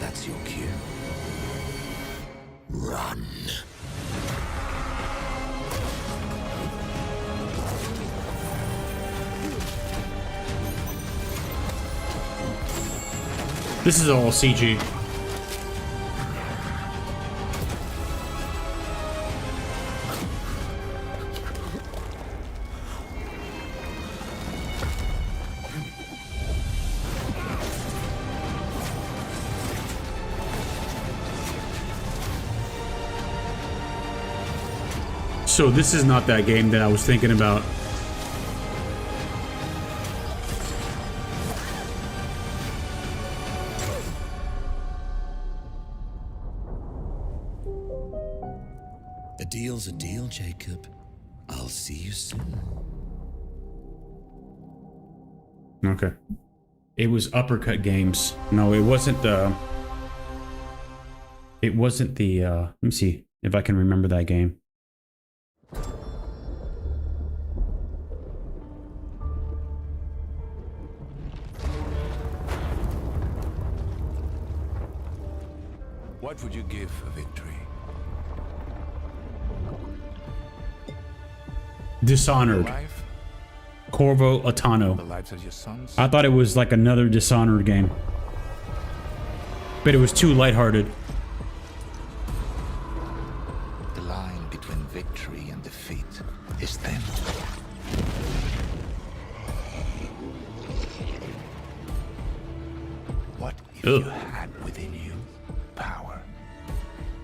Speaker 19: That's your cue. Run.
Speaker 1: This is all CG. So this is not that game that I was thinking about.
Speaker 19: A deal's a deal, Jacob. I'll see you soon.
Speaker 1: Okay. It was Uppercut Games. No, it wasn't the... let me see if I can remember that game.
Speaker 3: What would you give for victory?
Speaker 1: Dishonored. Corvo Atano.
Speaker 3: The lives of your sons?
Speaker 1: I thought it was like another Dishonored game. But it was too lighthearted.
Speaker 20: The line between victory and defeat is thin. What if you had within you power,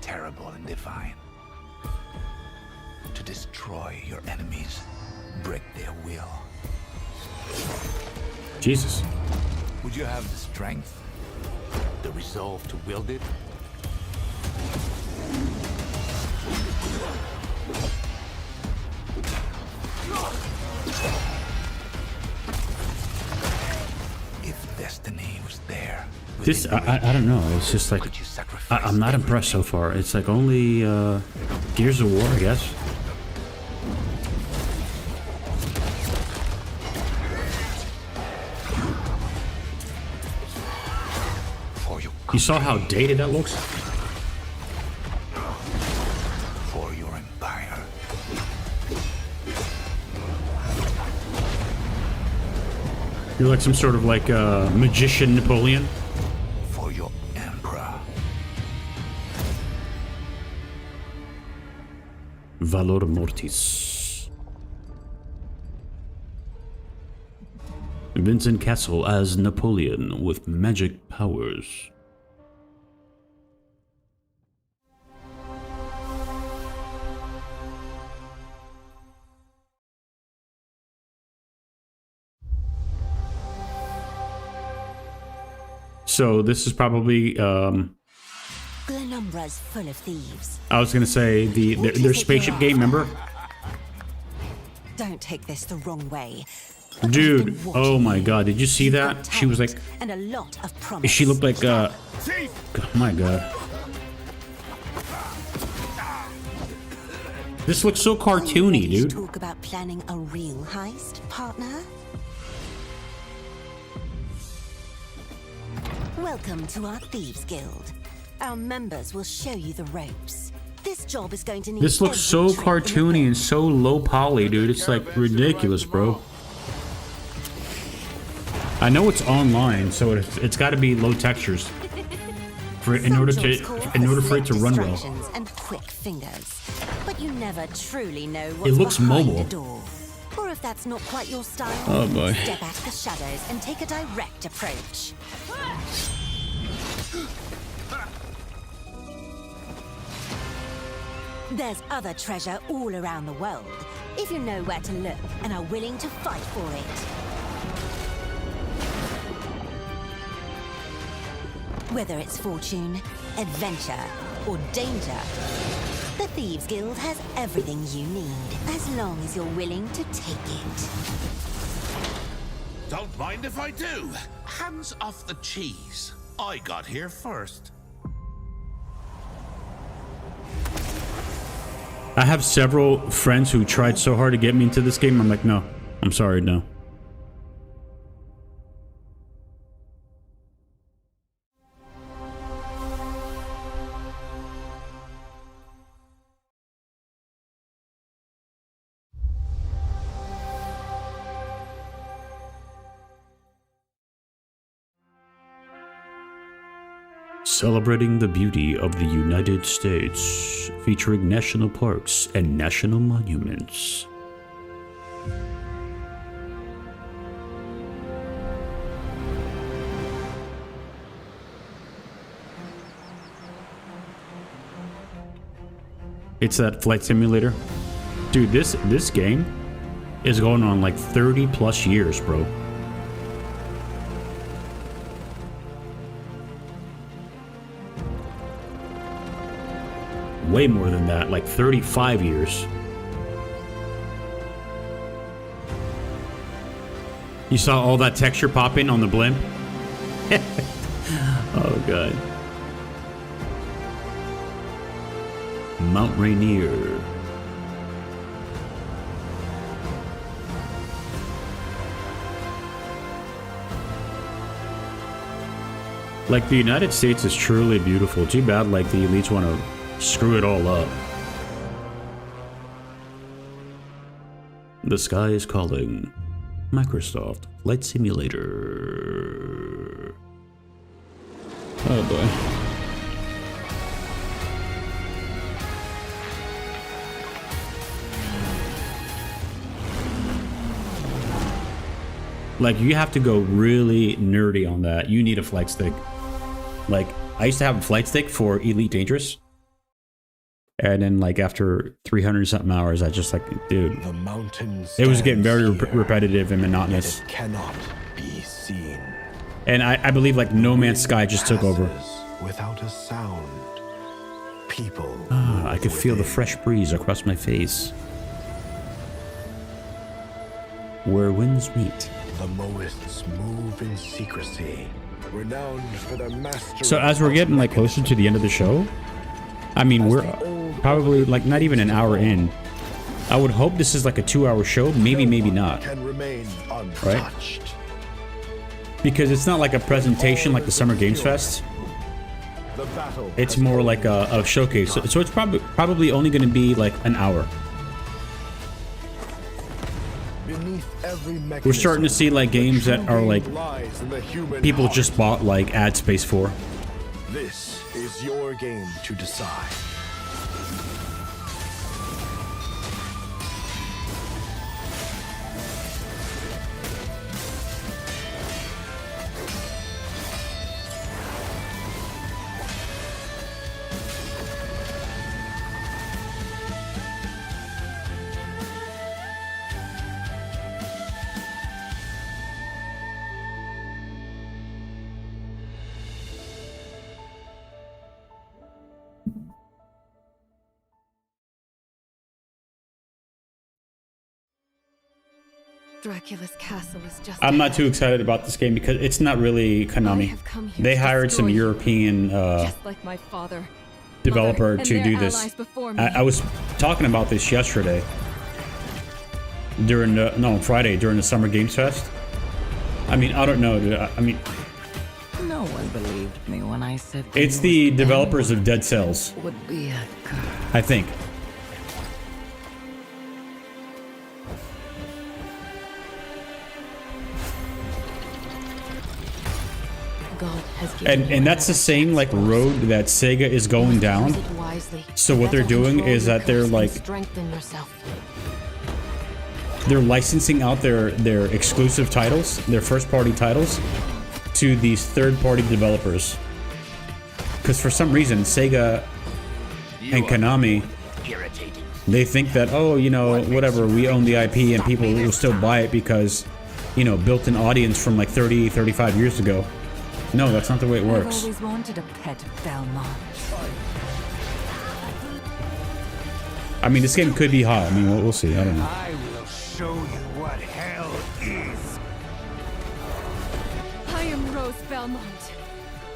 Speaker 20: terrible and divine, to destroy your enemies, break their will?
Speaker 1: Jesus.
Speaker 20: Would you have the strength, the resolve to wield it? If destiny was there,
Speaker 1: this, I don't know. It's just like, I'm not impressed so far. It's like only Gears of War, I guess. You saw how dated that looks?
Speaker 20: For your empire.
Speaker 1: You're like some sort of like magician Napoleon.
Speaker 20: For your emperor.
Speaker 1: Valor Mortis. Vincent Castle as Napoleon with magic powers. So this is probably
Speaker 21: Glenumbra's full of thieves.
Speaker 1: I was gonna say their spaceship game, remember?
Speaker 21: Don't take this the wrong way.
Speaker 1: Dude, oh my god, did you see that? She was like,
Speaker 21: and a lot of promise.
Speaker 1: she looked like oh my god. This looks so cartoony, dude.
Speaker 21: Talk about planning a real heist, partner. Welcome to our Thieves Guild. Our members will show you the ropes. This job is going to need.
Speaker 1: This looks so cartoony and so low poly, dude. It's like ridiculous, bro. I know it's online, so it's got to be low textures for in order for it to run well.
Speaker 21: And quick fingers, but you never truly know what's
Speaker 1: It looks
Speaker 21: behind
Speaker 1: mobile.
Speaker 21: the door. Or if that's not quite your style,
Speaker 1: Oh, boy.
Speaker 21: step out of the shadows and take a direct approach. There's other treasure all around the world, if you know where to look and are willing to fight for it. Whether it's fortune, adventure, or danger, the Thieves Guild has everything you need, as long as you're willing to take it.
Speaker 22: Don't mind if I do. Hands off the cheese. I got here first.
Speaker 1: I have several friends who tried so hard to get me into this game. I'm like, no, I'm sorry, no. Celebrating the beauty of the United States, featuring national parks and national monuments. It's that flight simulator. Dude, this game is going on like 30 plus years, bro. Way more than that, like 35 years. You saw all that texture pop in on the blimp? Oh god. Mount Rainier. Like, the United States is truly beautiful. Too bad, like, the elites want to screw it all up. The sky is calling. Microsoft Flight Simulator. Oh boy. Like, you have to go really nerdy on that. You need a flight stick. Like, I used to have a flight stick for Elite Dangerous. And then, like, after 300 something hours, I just like, dude,
Speaker 20: The mountain
Speaker 1: it was getting very
Speaker 20: stands here,
Speaker 1: repetitive and monotonous.
Speaker 20: yet it cannot be seen.
Speaker 1: And I believe, like, No Man's Sky just took over.
Speaker 20: Without a sound, people.
Speaker 1: I could feel the fresh breeze across my face. Where winds meet.
Speaker 20: The Moists move in secrecy,
Speaker 2: renowned for their mastery.
Speaker 1: So as we're getting like closer to the end of the show, I mean, we're probably like not even an hour in. I would hope this is like a 2-hour show, maybe not,
Speaker 2: Can remain untouched.
Speaker 1: right? Because it's not like a presentation like the Summer Games Fest.
Speaker 2: The battle
Speaker 1: It's more like a showcase. So it's probably only going to be like an hour.
Speaker 2: beneath every mechanism.
Speaker 1: We're starting to see like games that are like
Speaker 2: lies in the human
Speaker 1: people
Speaker 2: heart.
Speaker 1: just bought like ad space for.
Speaker 2: This is your game to decide.
Speaker 6: Dracula's castle is just.
Speaker 1: I'm not too excited about this game because it's not really Konami. They hired some European
Speaker 6: Just like my father.
Speaker 1: developer
Speaker 6: Mother,
Speaker 1: to
Speaker 6: and
Speaker 1: do
Speaker 6: their
Speaker 1: this.
Speaker 6: allies before me.
Speaker 1: I was talking about this yesterday during the Friday during the Summer Games Fest. I mean, I don't know, dude. I mean,
Speaker 4: No one believed me when I said
Speaker 1: it's the developers of Dead Cells,
Speaker 4: would be a
Speaker 1: I think.
Speaker 4: God has given
Speaker 1: And that's the same like road that Sega is going down.
Speaker 4: it wisely.
Speaker 1: So what they're
Speaker 4: Better
Speaker 1: doing
Speaker 4: control
Speaker 1: is
Speaker 4: your
Speaker 1: that they're
Speaker 4: curse and
Speaker 1: like
Speaker 4: strengthen yourself.
Speaker 1: they're licensing out their exclusive titles, their first party titles, to these third party developers. Because for some reason Sega and Konami, they think that, oh, you know, whatever, we own the IP and people will still buy it because, you know, built an audience from like 30, 35 years ago. No, that's not the way it works.
Speaker 4: I've always wanted a pet Belmont.
Speaker 1: I mean, this game could be hot. I mean, we'll see. I don't know.
Speaker 12: I will show you what hell is.
Speaker 6: I am Rose Belmont,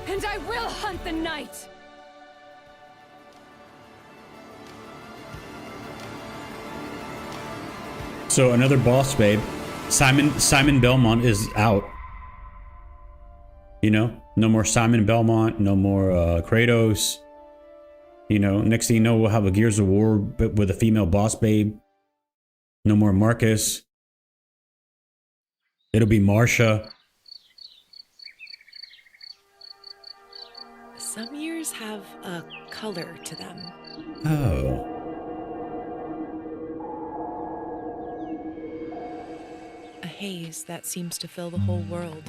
Speaker 6: and I will hunt the night.
Speaker 1: So another boss babe, Simon Belmont is out. You know, no more Simon Belmont, no more Kratos. You know, next thing you know, we'll have a Gears of War but with a female boss babe. No more Marcus. It'll be Marsha.
Speaker 23: Some years have a color to them.
Speaker 1: Oh.
Speaker 23: A haze that seems to fill the whole world.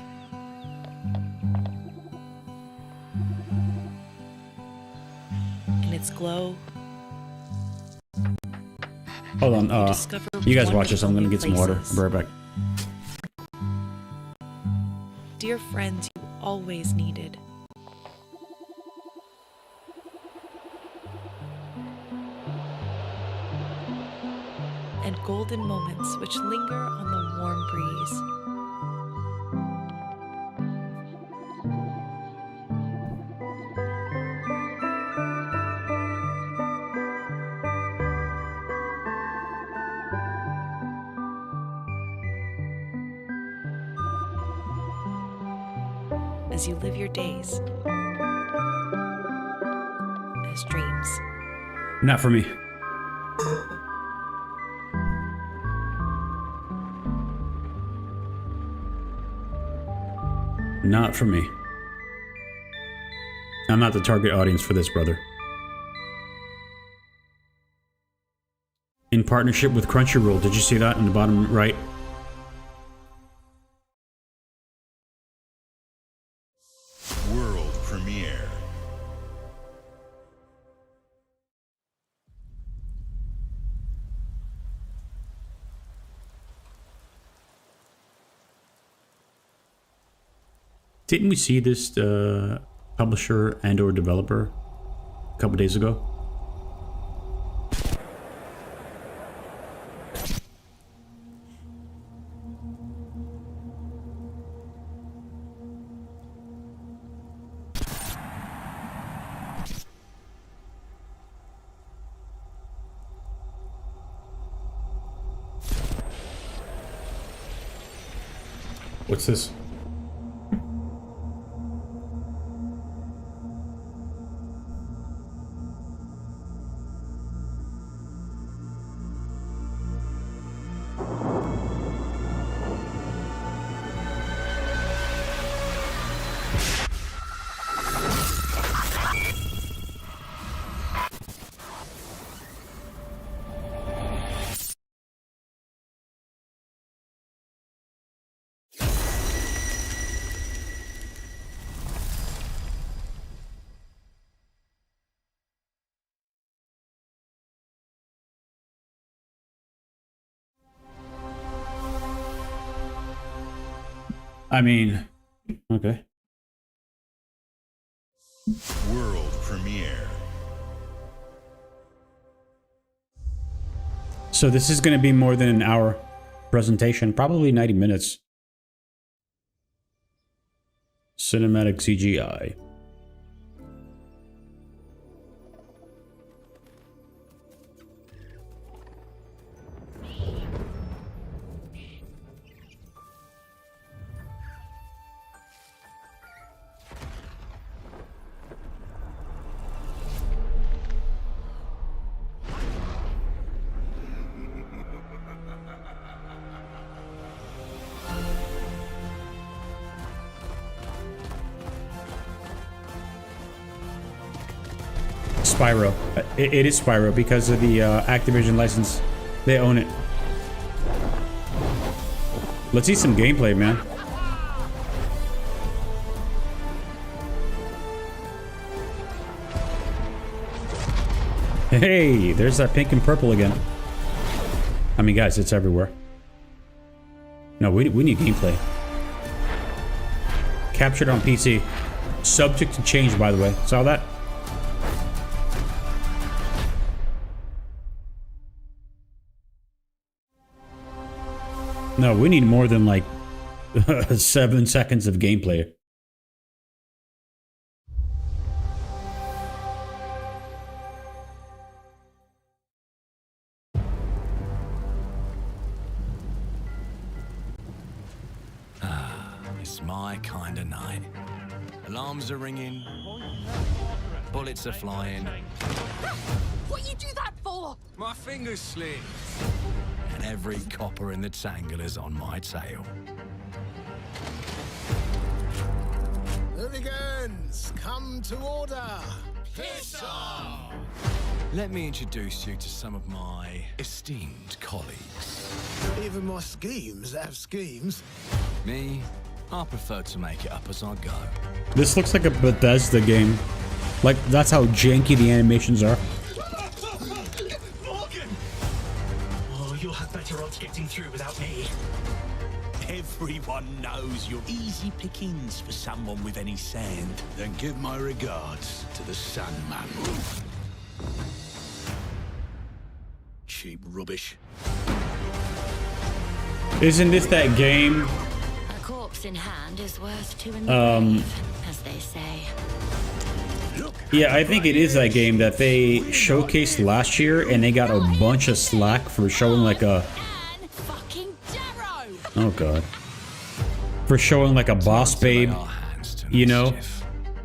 Speaker 23: In its glow,
Speaker 1: Hold on.
Speaker 23: discover
Speaker 1: You guys watch this. I'm gonna get some water.
Speaker 23: places.
Speaker 1: I'll be right back.
Speaker 23: dear friends you always needed. And golden moments which linger on the warm breeze. As you live your days as dreams.
Speaker 1: Not for me. Not for me. I'm not the target audience for this, brother. In partnership with Crunchyroll. Did you see that in the bottom right?
Speaker 15: World premiere.
Speaker 1: Didn't we see this publisher and or developer a couple days ago? What's this? I mean, okay.
Speaker 8: World premiere.
Speaker 1: So this is going to be more than an hour presentation, probably 90 minutes. Cinematic CGI. Spyro. It is Spyro because of the Activision license. They own it. Let's see some gameplay, man. Hey, there's that pink and purple again. I mean, guys, it's everywhere. No, we need gameplay. Captured on PC. Subject to change, by the way. Saw that? No, we need more than like 7 seconds of gameplay.
Speaker 9: It's my kind of night. Alarms are ringing. Bullets are flying.
Speaker 10: What you do that for?
Speaker 9: My fingers slip. And every copper in the tangle is on my tail.
Speaker 18: Hooligans, come to order.
Speaker 9: Piss off! Let me introduce you to some of my esteemed colleagues.
Speaker 18: Even my schemes have schemes.
Speaker 9: Me, I prefer to make it up as I go.
Speaker 1: This looks like a Bethesda game. Like, that's how janky the animations are.
Speaker 11: You'll have better odds getting through without me.
Speaker 22: Everyone knows you're easy pickings for someone with any sand. Then give my regards to the Sandman. Cheap rubbish.
Speaker 1: Isn't this that game?
Speaker 21: A corpse in hand is worth two in the grave, as they say.
Speaker 1: Yeah, I think it is that game that they showcased last year and they got a bunch of slack for showing like a... Oh god. For showing like a boss babe, you know?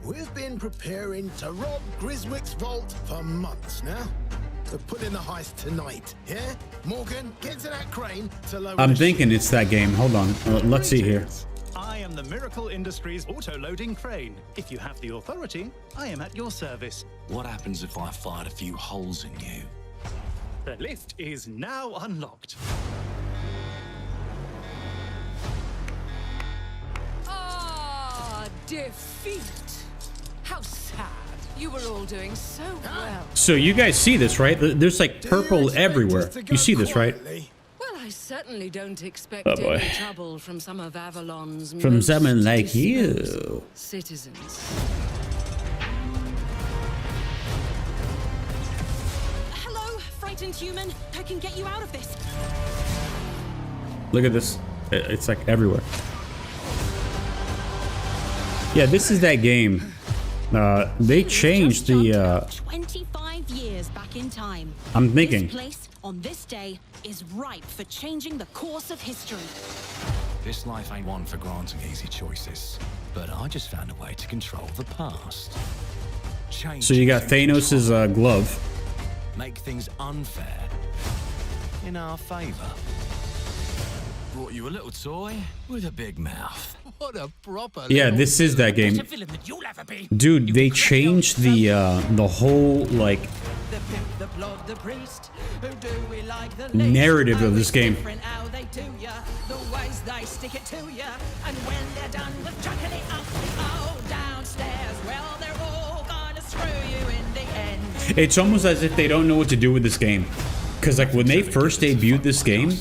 Speaker 18: We've been preparing to rob Griswick's vault for months now. We're putting the heist tonight, yeah? Morgan, get to that crane to lower
Speaker 1: I'm thinking it's that game. Hold on. Let's see here.
Speaker 11: I am the Miracle Industries auto-loading crane. If you have the authority, I am at your service.
Speaker 9: What happens if I fired a few holes in you?
Speaker 11: The lift is now unlocked.
Speaker 6: Ah, defeat. How sad. You were all doing so well.
Speaker 1: So you guys see this, right? There's like purple everywhere. You see this, right?
Speaker 6: Well, I certainly don't expect
Speaker 1: Oh, boy.
Speaker 6: any trouble from some of Avalon's
Speaker 1: From
Speaker 6: most
Speaker 1: someone like
Speaker 6: dismissed
Speaker 1: you.
Speaker 6: citizens.
Speaker 14: Hello, frightened human. I can get you out of this.
Speaker 1: Look at this. It's like everywhere. Yeah, this is that game. They changed the
Speaker 14: 25 years back in time.
Speaker 1: I'm thinking.
Speaker 14: This place on this day is ripe for changing the course of history.
Speaker 9: This life ain't one for granting easy choices. But I just found a way to control the past. Change
Speaker 1: So you got Thanos' glove.
Speaker 9: make things unfair in our favor. Brought you a little toy with a big mouth.
Speaker 18: What a proper.
Speaker 1: Yeah, this is that game. Dude, they changed the whole like narrative of this game. It's almost as if they don't know what to do with this game. Cause like when they first debuted this game,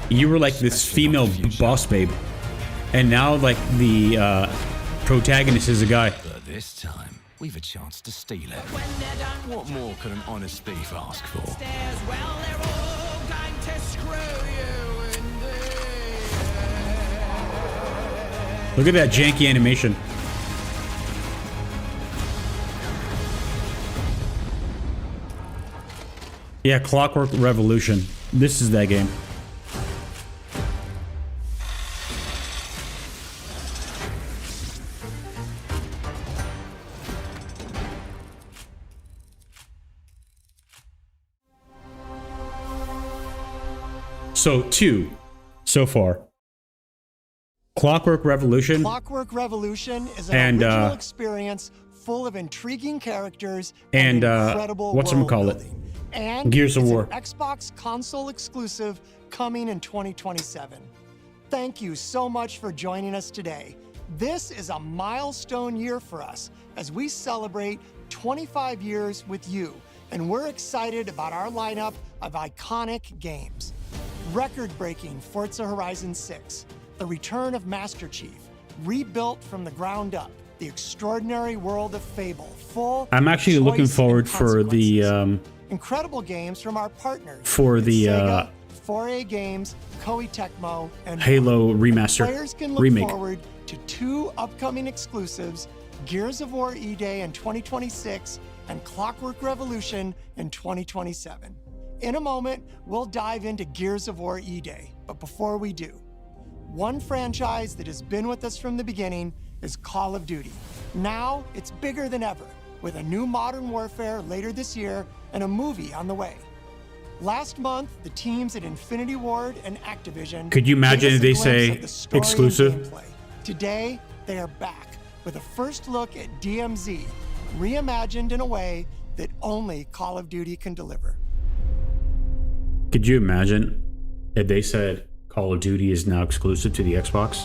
Speaker 1: you were like this female boss babe. And now like the protagonist is a guy.
Speaker 9: But this time, we've a chance to steal it. What more could an honest thief ask for?
Speaker 1: Look at that janky animation. Yeah, Clockwork Revolution. This is that game. So 2 so far. Clockwork Revolution.
Speaker 13: Clockwork Revolution is an original experience full of intriguing characters and incredible
Speaker 1: whatchamacallit?
Speaker 13: And
Speaker 1: Gears of War.
Speaker 13: An Xbox console exclusive coming in 2027. Thank you so much for joining us today. This is a milestone year for us as we celebrate 25 years with you, and we're excited about our lineup of iconic games. Record-breaking Forza Horizon 6, the return of Master Chief, rebuilt from the ground up, the extraordinary world of Fable, full
Speaker 1: I'm actually
Speaker 13: of
Speaker 1: looking
Speaker 13: choice
Speaker 1: forward
Speaker 13: and
Speaker 1: for the
Speaker 13: incredible games from our partners
Speaker 1: for the
Speaker 13: Sega, 4A Games, Koei Tecmo, and
Speaker 1: Halo remaster
Speaker 13: players can look
Speaker 1: remake.
Speaker 13: forward to 2 upcoming exclusives: Gears of War E-Day in 2026 and Clockwork Revolution in 2027. In a moment, we'll dive into Gears of War E-Day, but before we do, one franchise that has been with us from the beginning is Call of Duty. Now, it's bigger than ever, with a new Modern Warfare later this year and a movie on the way. Last month, the teams at Infinity Ward and Activision
Speaker 1: Could you imagine
Speaker 13: gave us
Speaker 1: if they
Speaker 13: a glimpse
Speaker 1: say
Speaker 13: of the story and
Speaker 1: exclusive?
Speaker 13: gameplay. Today, they are back with a first look at DMZ, reimagined in a way that only Call of Duty can deliver.
Speaker 1: Could you imagine if they said Call of Duty is now exclusive to the Xbox?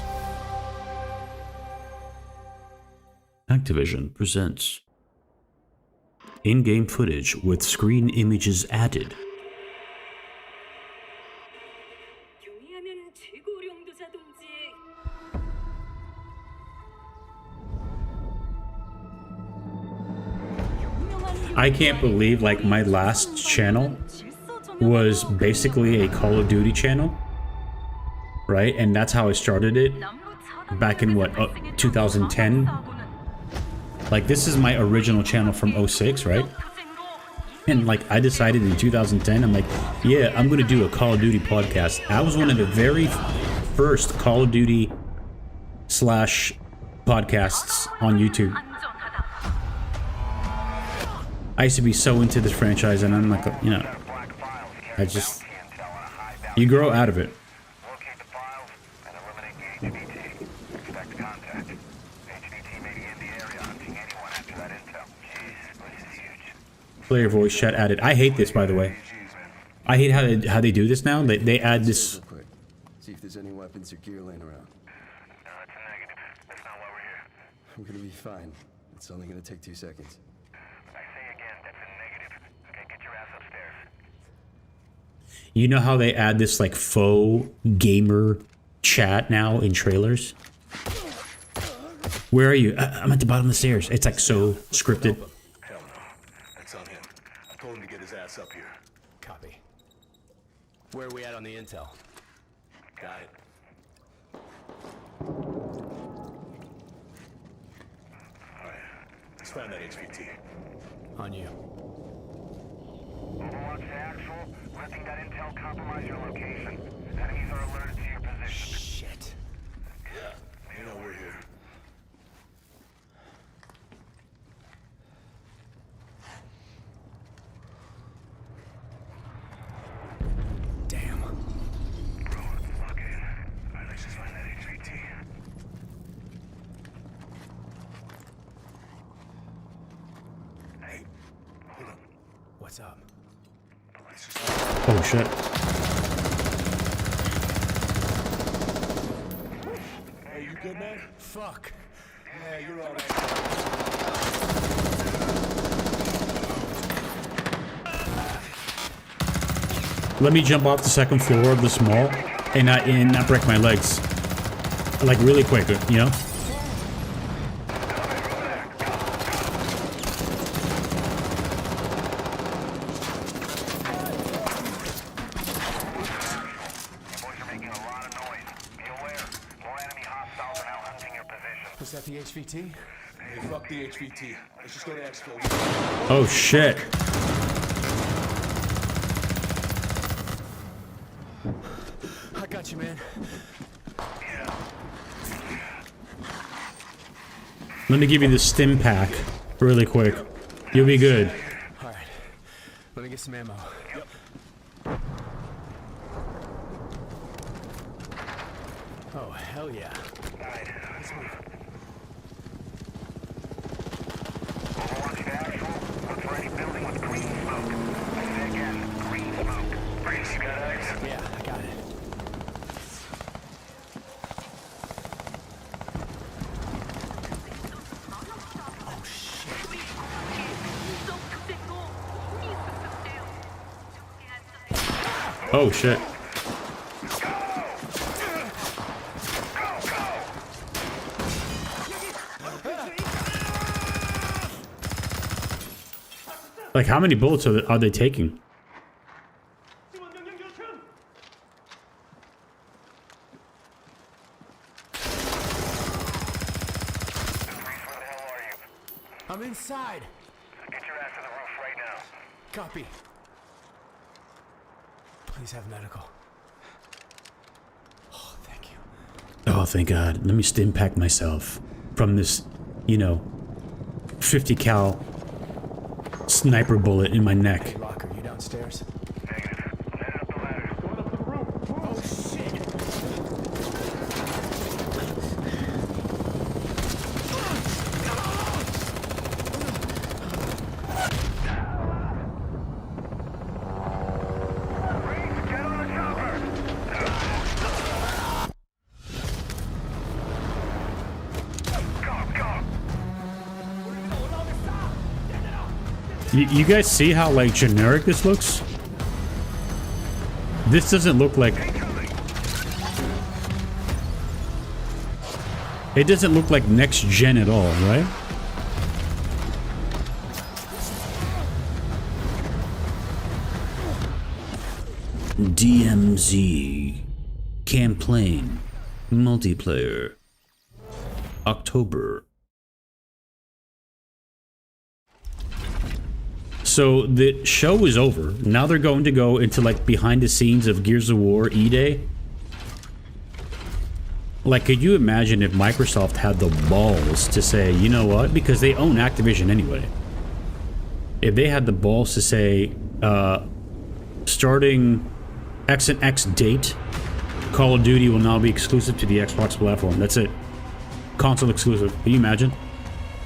Speaker 1: Activision presents in-game footage with screen images added. I can't believe like my last channel was basically a Call of Duty channel, right? And that's how I started it back in what, 2010? Like this is my original channel from 06, right? And like I decided in 2010, I'm like, yeah, I'm gonna do a Call of Duty podcast. I was one of the very first Call of Duty / podcasts on YouTube. I used to be so into this franchise, and I'm like, you know, I just, you grow out of it. Player voice chat added. I hate this, by the way. I hate how they do this now. They add this.
Speaker 16: See if there's any weapons or gear laying around. No, that's a negative. That's not why we're here. We're gonna be fine. It's only gonna take 2 seconds. I say again, that's a negative. Okay, get your ass upstairs.
Speaker 1: You know how they add this like faux gamer chat now in trailers? Where are you? I'm at the bottom of the stairs. It's like so scripted.
Speaker 2: Hell no. That's on him. I told him to get his ass up here.
Speaker 16: Copy. Where are we at on the intel? Got it.
Speaker 2: Alright. Let's find that HVT.
Speaker 16: On you.
Speaker 17: Overwatch to Actual. Letting that intel compromise your location. Enemies are alerted to your position.
Speaker 16: Shit.
Speaker 2: You know we're here.
Speaker 20: Damn.
Speaker 2: Okay. Alright, let's just find that HVT. Hey, hold on.
Speaker 20: What's up?
Speaker 1: Oh shit.
Speaker 2: Hey, you good, man?
Speaker 20: Fuck.
Speaker 2: Yeah, you're all right.
Speaker 1: Let me jump off the second floor of this mall and not break my legs. Like really quick, you know?
Speaker 20: Was that the HVT?
Speaker 2: Hey, fuck the HVT. Let's just go to exfil.
Speaker 1: Oh shit.
Speaker 20: I got you, man.
Speaker 1: Let me give you the stim pack really quick. You'll be good.
Speaker 20: All right. Let me get some ammo.
Speaker 2: Yep.
Speaker 20: Oh, hell yeah.
Speaker 2: All right, let's move.
Speaker 3: Look for any building with green smoke. I say again, green smoke. Breeze, you got eyes?
Speaker 20: Yeah, I got it.
Speaker 1: Oh shit. Like, how many bullets are they taking?
Speaker 20: I'm inside.
Speaker 3: Get your ass to the roof right now.
Speaker 20: Copy. Please have medical. Oh, thank you.
Speaker 1: Oh, thank God. Let me stim pack myself from this, you know, 50 cal sniper bullet in my neck.
Speaker 20: Locker, you downstairs?
Speaker 3: Negative. Head up the ladder. Going up to the roof.
Speaker 20: Oh, shit.
Speaker 1: You guys see how, like, generic this looks? This doesn't look like... It doesn't look like next gen at all, right? DMZ Campaign Multiplayer October. So the show is over. Now they're going to go into like behind the scenes of Gears of War E-Day. Like, could you imagine if Microsoft had the balls to say, you know what? Because they own Activision anyway. If they had the balls to say, starting X and X date, Call of Duty will now be exclusive to the Xbox platform. That's it. Console exclusive. Can you imagine?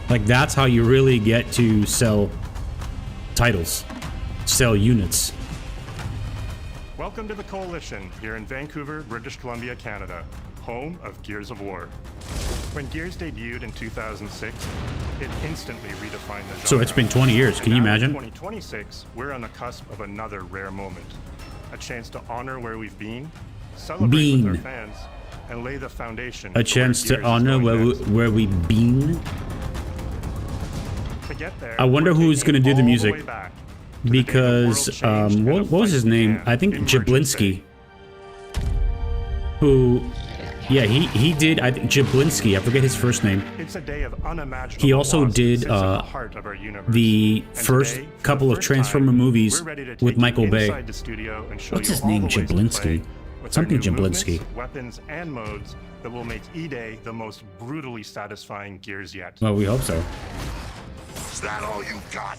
Speaker 1: Like, that's how you really get to sell titles, sell units.
Speaker 5: Welcome to the Coalition, here in Vancouver, British Columbia, Canada, home of Gears of War. When Gears debuted in 2006, it instantly redefined the genre.
Speaker 1: So it's been 20 years, can you imagine?
Speaker 5: In 2026, we're on the cusp of another rare moment. A chance to honor where we've been, celebrate with our fans, and lay the foundation.
Speaker 1: A chance to honor where we've been.
Speaker 5: To get there,
Speaker 1: I wonder who's going to do the music. Because, what was his name? I think Jablinski. Who, yeah, he did, I think, Jablinski, I forget his first name.
Speaker 5: It's a day of unimaginable
Speaker 1: He also
Speaker 5: loss that
Speaker 1: did
Speaker 5: sits at the heart of our universe.
Speaker 1: the
Speaker 5: And
Speaker 1: first
Speaker 5: today, for
Speaker 1: couple
Speaker 5: the
Speaker 1: of
Speaker 5: first
Speaker 1: Transformer
Speaker 5: time,
Speaker 1: movies
Speaker 5: we're ready to take
Speaker 1: with
Speaker 5: you
Speaker 1: Michael Bay.
Speaker 5: inside the studio and show
Speaker 1: What's
Speaker 5: you
Speaker 1: his
Speaker 5: all
Speaker 1: name?
Speaker 5: the ways to
Speaker 1: Jablinski.
Speaker 5: play with
Speaker 1: Something
Speaker 5: our new
Speaker 1: Jablinski.
Speaker 5: movements, weapons, and modes that will make E-Day the most brutally satisfying Gears yet.
Speaker 1: Well, we hope so.
Speaker 15: Is that all you got?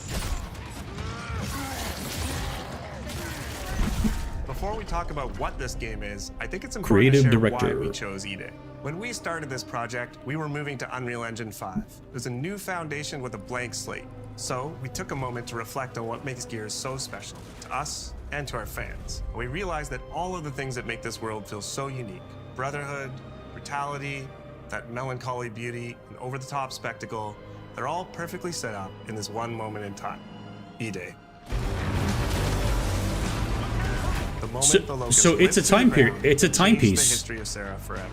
Speaker 7: Before we talk about what this game is, I think it's important
Speaker 1: Creative
Speaker 7: to share
Speaker 1: director.
Speaker 7: why we chose E-Day. When we started this project, we were moving to Unreal Engine 5. It was a new foundation with a blank slate. So we took a moment to reflect on what makes Gears so special to us and to our fans. And we realized that all of the things that make this world feel so unique, brotherhood, brutality, that melancholy beauty, and over-the-top spectacle, they're all perfectly set up in this one moment in time, E-Day. The moment the Locust
Speaker 1: So it's a
Speaker 7: lifts to the
Speaker 1: time period.
Speaker 7: ground
Speaker 1: It's a
Speaker 7: changed
Speaker 1: timepiece.
Speaker 7: the history of Sarah forever.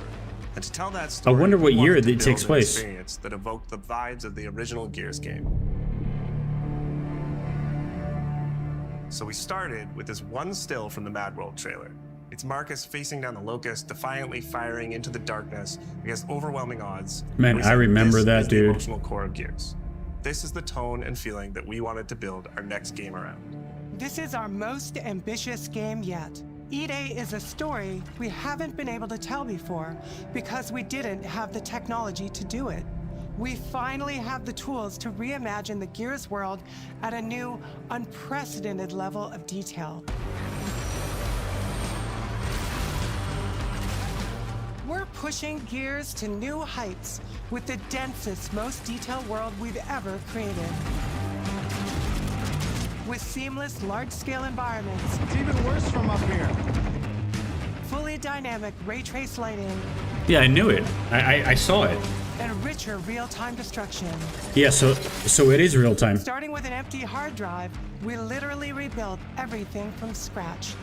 Speaker 7: And to tell that
Speaker 1: I
Speaker 7: story,
Speaker 1: wonder what
Speaker 7: we
Speaker 1: year
Speaker 7: wanted to
Speaker 1: it takes
Speaker 7: build an
Speaker 1: place.
Speaker 7: experience that evoked the vibes of the original Gears game. So we started with this one still from the Mad World trailer. It's Marcus facing down the Locust, defiantly firing into the darkness against overwhelming odds.
Speaker 1: Man,
Speaker 7: We
Speaker 1: I
Speaker 7: said,
Speaker 1: remember
Speaker 7: "This
Speaker 1: that,
Speaker 7: is the
Speaker 1: dude.
Speaker 7: emotional core of Gears. This is the tone and feeling that we wanted to build our next game around.
Speaker 17: This is our most ambitious game yet. E-Day is a story we haven't been able to tell before because we didn't have the technology to do it. We finally have the tools to reimagine the Gears world at a new, unprecedented level of detail. We're pushing Gears to new heights with the densest, most detailed world we've ever created. With seamless, large-scale environments. It's even worse from up here. Fully dynamic ray trace lighting.
Speaker 1: Yeah, I knew it. I saw it.
Speaker 17: And richer real-time destruction.
Speaker 1: Yeah, so it is real time.
Speaker 17: Starting with an empty hard drive, we literally rebuilt everything from scratch.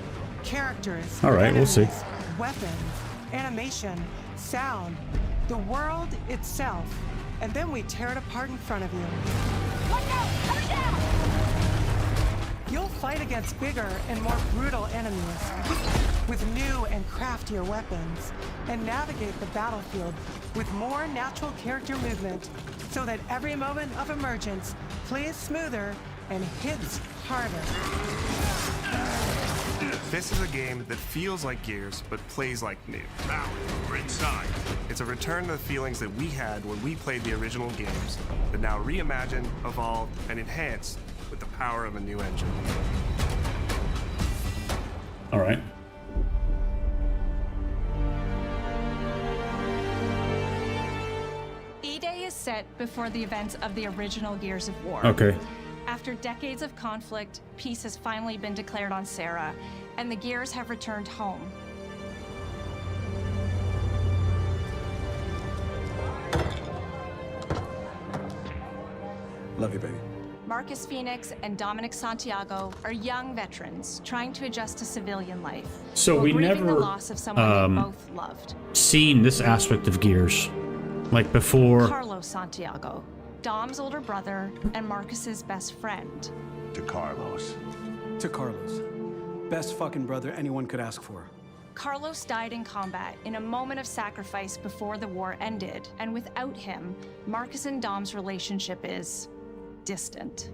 Speaker 17: Characters.
Speaker 1: All right, we'll see.
Speaker 17: enemies, Weapons, animation, sound, the world itself. And then we tear it apart in front of you. You'll fight against bigger and more brutal enemies with new and craftier weapons and navigate the battlefield with more natural character movement so that every moment of emergence plays smoother and hits harder.
Speaker 7: This is a game that feels like Gears, but plays like new. Now, we're inside. It's a return to the feelings that we had when we played the original games, but now reimagined, evolved, and enhanced with the power of a new engine.
Speaker 1: All right.
Speaker 10: E-Day is set before the events of the original Gears of War.
Speaker 1: Okay.
Speaker 10: After decades of conflict, peace has finally been declared on Sarah, and the Gears have returned home.
Speaker 16: Love you, baby.
Speaker 10: Marcus Phoenix and Dominic Santiago are young veterans trying to adjust to civilian life.
Speaker 1: So
Speaker 10: while
Speaker 1: we
Speaker 10: grieving
Speaker 1: never,
Speaker 10: the loss of someone they both loved.
Speaker 1: Seen this aspect of Gears, like before.
Speaker 10: Carlos Santiago, Dom's older brother and Marcus's best friend.
Speaker 19: To Carlos.
Speaker 24: To Carlos. Best fucking brother anyone could ask for.
Speaker 10: Carlos died in combat in a moment of sacrifice before the war ended, and without him, Marcus and Dom's relationship is distant.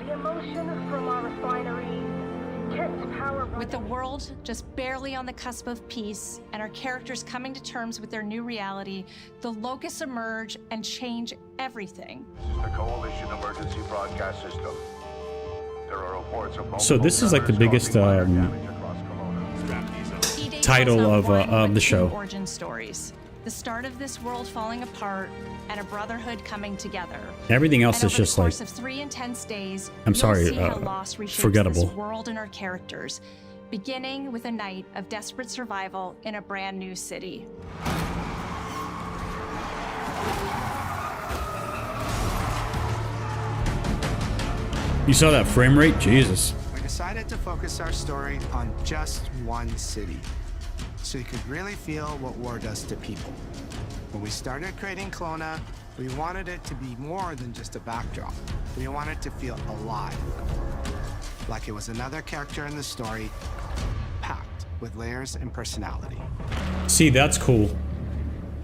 Speaker 14: The emotion from our refinery kept power.
Speaker 10: With the world just barely on the cusp of peace and our characters coming to terms with their new reality, the Locusts emerge and change everything.
Speaker 20: The Coalition Emergency Broadcast System. There are reports of
Speaker 1: So this is like the biggest
Speaker 10: E-Day
Speaker 1: title
Speaker 10: tells not
Speaker 1: of
Speaker 10: one, but
Speaker 1: the
Speaker 10: two
Speaker 1: show.
Speaker 10: Origin stories. The start of this world falling apart and a brotherhood coming together.
Speaker 1: Everything else
Speaker 10: And
Speaker 1: is
Speaker 10: over
Speaker 1: just
Speaker 10: the
Speaker 1: like,
Speaker 10: course of 3 intense days,
Speaker 1: I'm
Speaker 10: you'll
Speaker 1: sorry,
Speaker 10: see how loss reshapes
Speaker 1: forgettable.
Speaker 10: this world and our characters, beginning with a night of desperate survival in a brand new city.
Speaker 1: You saw that frame rate? Jesus.
Speaker 25: We decided to focus our story on just one city, so you could really feel what war does to people. When we started creating Kelowna, we wanted it to be more than just a backdrop. We wanted to feel alive, like it was another character in the story, packed with layers and personality.
Speaker 1: See, that's cool.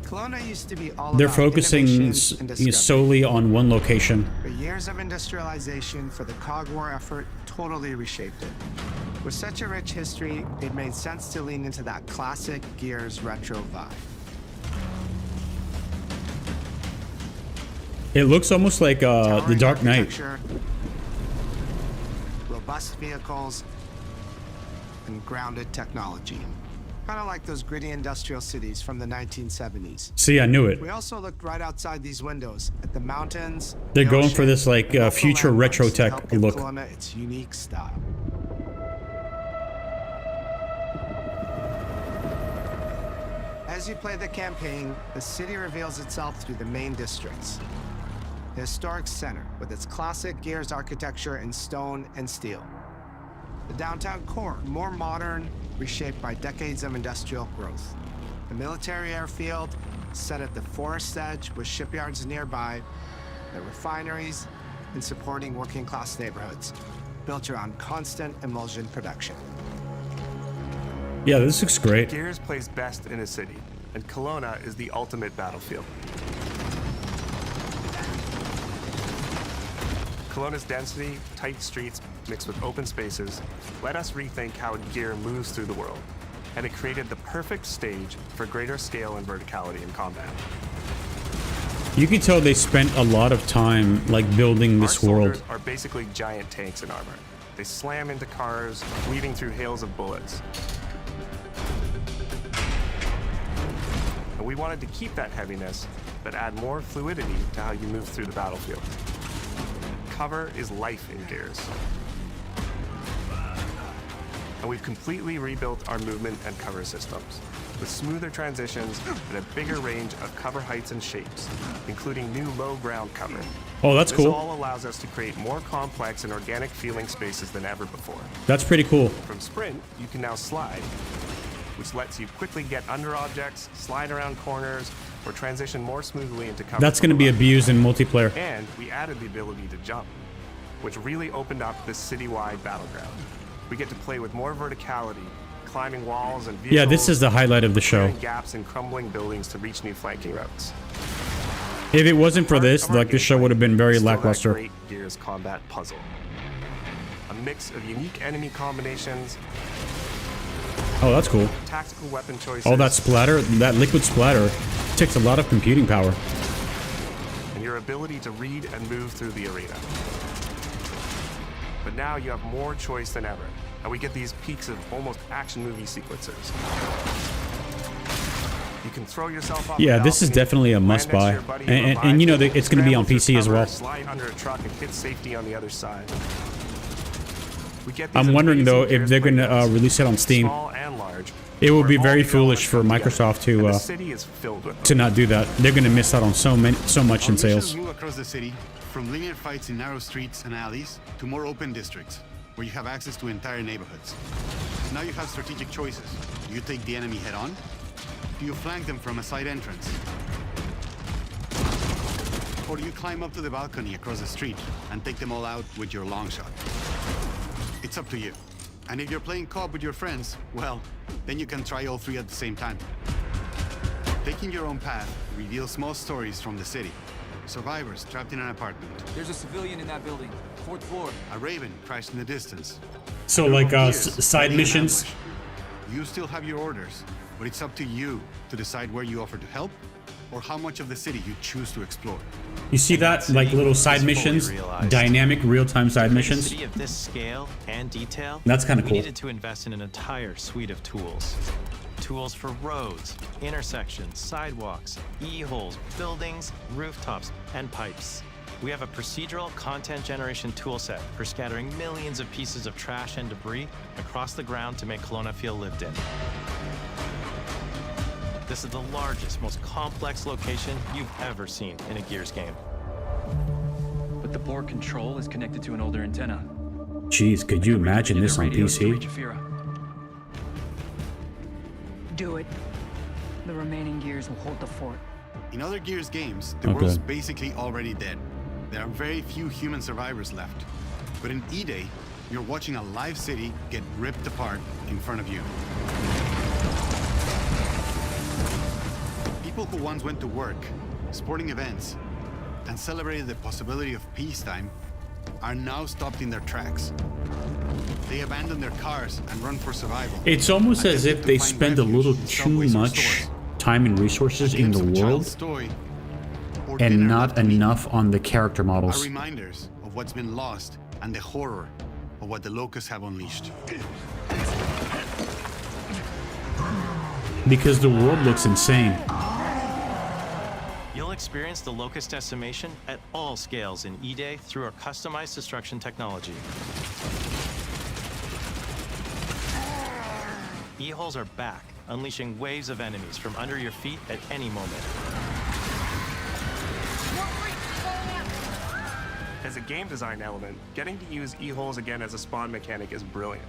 Speaker 25: Kelowna used to be all
Speaker 1: They're
Speaker 25: about
Speaker 1: focusing
Speaker 25: innovation and discovery.
Speaker 1: solely on one location.
Speaker 25: But years of industrialization for the Cog War effort totally reshaped it. With such a rich history, it made sense to lean into that classic Gears retro vibe.
Speaker 1: It looks almost like The
Speaker 25: Towering
Speaker 1: Dark Knight.
Speaker 25: architecture, robust vehicles, and grounded technology. Kind of like those gritty industrial cities from the 1970s.
Speaker 1: See, I knew it.
Speaker 25: We also looked right outside these windows at the mountains.
Speaker 1: They're
Speaker 25: the
Speaker 1: going
Speaker 25: ocean,
Speaker 1: for this like
Speaker 25: and local
Speaker 1: future
Speaker 25: landmarks
Speaker 1: retro
Speaker 25: to help
Speaker 1: tech
Speaker 25: give
Speaker 1: look.
Speaker 25: Kelowna its unique style. As you play the campaign, the city reveals itself through the main districts. The historic center, with its classic Gears architecture in stone and steel. The downtown core, more modern, reshaped by decades of industrial growth. The military airfield, set at the forest edge with shipyards nearby, the refineries, and supporting working-class neighborhoods, built around constant emulsion production.
Speaker 1: Yeah, this looks great.
Speaker 7: Gears plays best in a city, and Kelowna is the ultimate battlefield. Kelowna's density, tight streets, mixed with open spaces, let us rethink how Gear moves through the world, and it created the perfect stage for greater scale and verticality in combat.
Speaker 1: You can tell they spent a lot of time like building this
Speaker 7: Our
Speaker 1: world.
Speaker 7: soldiers are basically giant tanks in armor. They slam into cars, weaving through hails of bullets. And we wanted to keep that heaviness, but add more fluidity to how you move through the battlefield. Cover is life in Gears. And we've completely rebuilt our movement and cover systems, with smoother transitions and a bigger range of cover heights and shapes, including new low ground cover.
Speaker 1: Oh, that's
Speaker 7: This
Speaker 1: cool.
Speaker 7: all allows us to create more complex and organic feeling spaces than ever before.
Speaker 1: That's pretty cool.
Speaker 7: From sprint, you can now slide, which lets you quickly get under objects, slide around corners, or transition more smoothly into cover.
Speaker 1: That's going to be abused in multiplayer.
Speaker 7: And we added the ability to jump, which really opened up this citywide battleground. We get to play with more verticality, climbing walls and vehicles.
Speaker 1: Yeah, this is the highlight of the show.
Speaker 7: clearing gaps in crumbling buildings to reach new flanking routes.
Speaker 1: If it wasn't for this, like this show would have been very
Speaker 7: Still that
Speaker 1: lackluster.
Speaker 7: great Gears combat puzzle. A mix of unique enemy combinations,
Speaker 1: Oh, that's cool.
Speaker 7: tactical weapon choices,
Speaker 1: All that splatter, that liquid splatter, takes a lot of computing power.
Speaker 7: and your ability to read and move through the arena. But now you have more choice than ever, and we get these peaks of almost action movie sequences. You can throw yourself off
Speaker 1: Yeah,
Speaker 7: the
Speaker 1: this is
Speaker 7: balcony,
Speaker 1: definitely a
Speaker 7: land
Speaker 1: must
Speaker 7: next to
Speaker 1: buy.
Speaker 7: your buddy,
Speaker 1: And
Speaker 7: revive
Speaker 1: you know
Speaker 7: him,
Speaker 1: that it's going to be on
Speaker 7: scramble through
Speaker 1: PC as
Speaker 7: cover,
Speaker 1: well.
Speaker 7: Slide under a truck and hit safety on the other side. We get these
Speaker 1: I'm wondering though
Speaker 7: amazing
Speaker 1: if they're going to
Speaker 7: playlists,
Speaker 1: release it on Steam.
Speaker 7: small and large.
Speaker 1: It would be
Speaker 7: where
Speaker 1: very
Speaker 7: all the
Speaker 1: foolish for
Speaker 7: elements come
Speaker 1: Microsoft
Speaker 7: together, and
Speaker 1: to
Speaker 7: the city is filled with
Speaker 1: to not do that. They're going to miss out on so much in sales.
Speaker 4: Move across the city from linear fights in narrow streets and alleys to more open districts where you have access to entire neighborhoods. Now you have strategic choices. Do you take the enemy head on? Do you flank them from a side entrance? Or do you climb up to the balcony across the street and take them all out with your long shot? It's up to you. And if you're playing co-op with your friends, well, then you can try all three at the same time. Taking your own path reveals small stories from the city. Survivors trapped in an apartment.
Speaker 8: There's a civilian in that building. 4th floor.
Speaker 4: A raven crashed in the distance.
Speaker 1: So like side missions.
Speaker 4: You still have your orders, but it's up to you to decide where you offer to help or how much of the city you choose to explore.
Speaker 1: You see that? Like little side missions, dynamic real-time side
Speaker 12: For a
Speaker 1: missions.
Speaker 12: city of this scale and detail,
Speaker 1: That's kinda
Speaker 12: we
Speaker 1: cool.
Speaker 12: needed to invest in an entire suite of tools. Tools for roads, intersections, sidewalks, e-holes, buildings, rooftops, and pipes. We have a procedural content generation toolset for scattering millions of pieces of trash and debris across the ground to make Kelowna feel lived in. This is the largest, most complex location you've ever seen in a Gears game.
Speaker 19: But the board control is connected to an older antenna.
Speaker 1: Jeez, could you imagine this on PC?
Speaker 23: Do it. The remaining Gears will hold the fort.
Speaker 4: In other Gears games, the
Speaker 1: Okay.
Speaker 4: world's basically already dead. There are very few human survivors left. But in E-Day, you're watching a live city get ripped apart in front of you. People who once went to work, sporting events, and celebrated the possibility of peacetime are now stopped in their tracks. They abandon their cars and run for survival.
Speaker 1: It's almost as if they spend a little too much time and resources in the world and not enough on the character
Speaker 4: Are
Speaker 1: models.
Speaker 4: reminders of what's been lost and the horror of what the locusts have unleashed.
Speaker 1: Because the world looks insane.
Speaker 12: You'll experience the locust decimation at all scales in E-Day through our customized destruction technology. E-holes are back, unleashing waves of enemies from under your feet at any moment.
Speaker 7: As a game design element, getting to use E-holes again as a spawn mechanic is brilliant.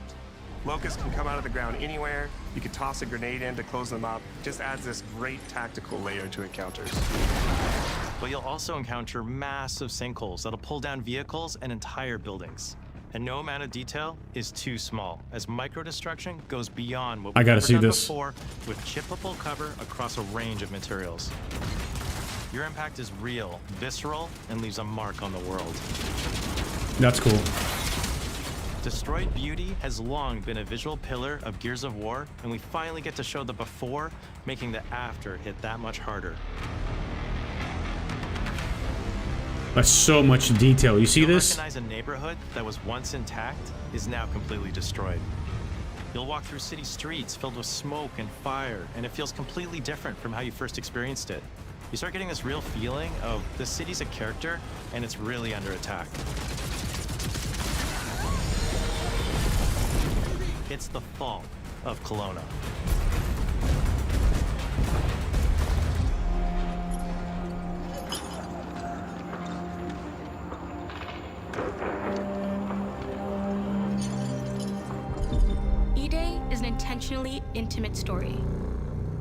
Speaker 7: Locusts can come out of the ground anywhere, you could toss a grenade in to close them up, just adds this great tactical layer to encounters.
Speaker 12: But you'll also encounter massive sinkholes that'll pull down vehicles and entire buildings. And no amount of detail is too small, as micro-destruction goes beyond what
Speaker 1: I
Speaker 12: we've
Speaker 1: gotta
Speaker 12: ever
Speaker 1: see
Speaker 12: done
Speaker 1: this.
Speaker 12: before with chippable cover across a range of materials. Your impact is real, visceral, and leaves a mark on the world.
Speaker 1: That's cool.
Speaker 12: Destroyed Beauty has long been a visual pillar of Gears of War, and we finally get to show the before, making the after hit that much harder.
Speaker 1: That's so much detail. You see
Speaker 12: You'll
Speaker 1: this?
Speaker 12: recognize a neighborhood that was once intact is now completely destroyed. You'll walk through city streets filled with smoke and fire, and it feels completely different from how you first experienced it. You start getting this real feeling of the city's a character, and it's really under attack. It's the fall of Kelowna.
Speaker 6: E-Day is an intentionally intimate story.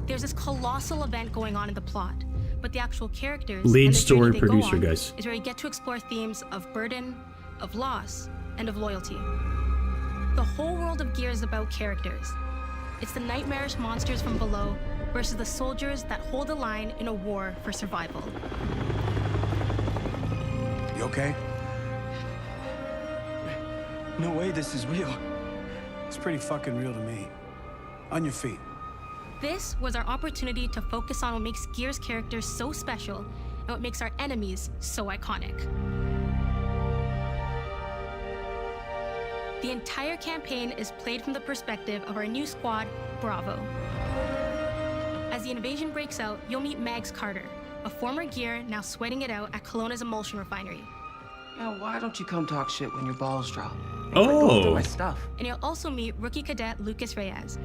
Speaker 6: There's this colossal event going on in the plot, but the actual characters
Speaker 1: Lead
Speaker 6: and the
Speaker 1: story
Speaker 6: journey they go
Speaker 1: producer,
Speaker 6: on
Speaker 1: guys.
Speaker 6: is where you get to explore themes of burden, of loss, and of loyalty. The whole world of Gears is about characters. It's the nightmarish monsters from below versus the soldiers that hold the line in a war for survival.
Speaker 20: You okay?
Speaker 24: No way this is real. It's pretty fucking real to me. On your feet.
Speaker 6: This was our opportunity to focus on what makes Gears characters so special and what makes our enemies so iconic. The entire campaign is played from the perspective of our new squad, Bravo. As the invasion breaks out, you'll meet Mags Carter, a former Gear now sweating it out at Kelowna's emulsion refinery.
Speaker 11: Now, why don't you come talk shit when your balls drop?
Speaker 1: Oh.
Speaker 11: My stuff.
Speaker 6: And you'll also meet rookie cadet Lucas Reyes,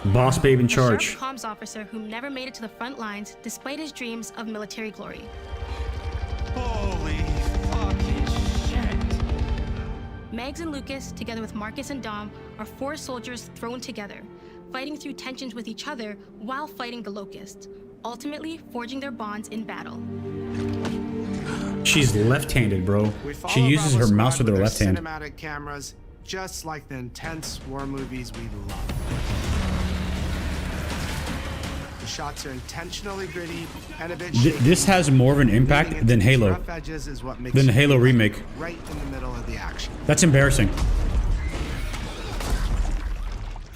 Speaker 1: Boss babe in
Speaker 6: a sharp
Speaker 1: charge.
Speaker 6: comms officer who never made it to the front lines despite his dreams of military glory.
Speaker 4: Holy fucking shit.
Speaker 6: Mags and Lucas, together with Marcus and Dom, are four soldiers thrown together, fighting through tensions with each other while fighting the Locusts, ultimately forging their bonds in battle.
Speaker 1: She's left-handed, bro.
Speaker 25: We follow
Speaker 1: She uses
Speaker 25: Bravo
Speaker 1: her mouse
Speaker 25: Squad
Speaker 1: with her
Speaker 25: their
Speaker 1: left hand.
Speaker 25: Cinematic cameras, just like the intense war movies we love. The shots are intentionally gritty and a bit shaky.
Speaker 1: This has more of an impact
Speaker 25: Leaning
Speaker 1: than
Speaker 25: into these
Speaker 1: Halo.
Speaker 25: rough edges is what makes
Speaker 1: Than the
Speaker 25: you
Speaker 1: Halo
Speaker 25: feel like
Speaker 1: remake.
Speaker 25: you're right in the middle of the action.
Speaker 1: That's embarrassing.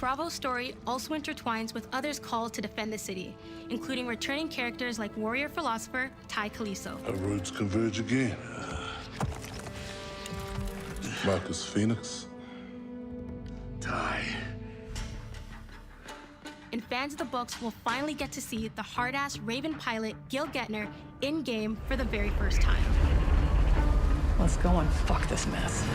Speaker 6: Bravo's story also intertwines with others called to defend the city, including returning characters like warrior philosopher Ty Kaliso.
Speaker 18: Our roads converge again. Marcus Phoenix.
Speaker 25: Ty.
Speaker 6: And fans of the books will finally get to see the hard-ass Raven pilot Gil Gettner in-game for the very first time.
Speaker 23: Let's go and fuck this mess.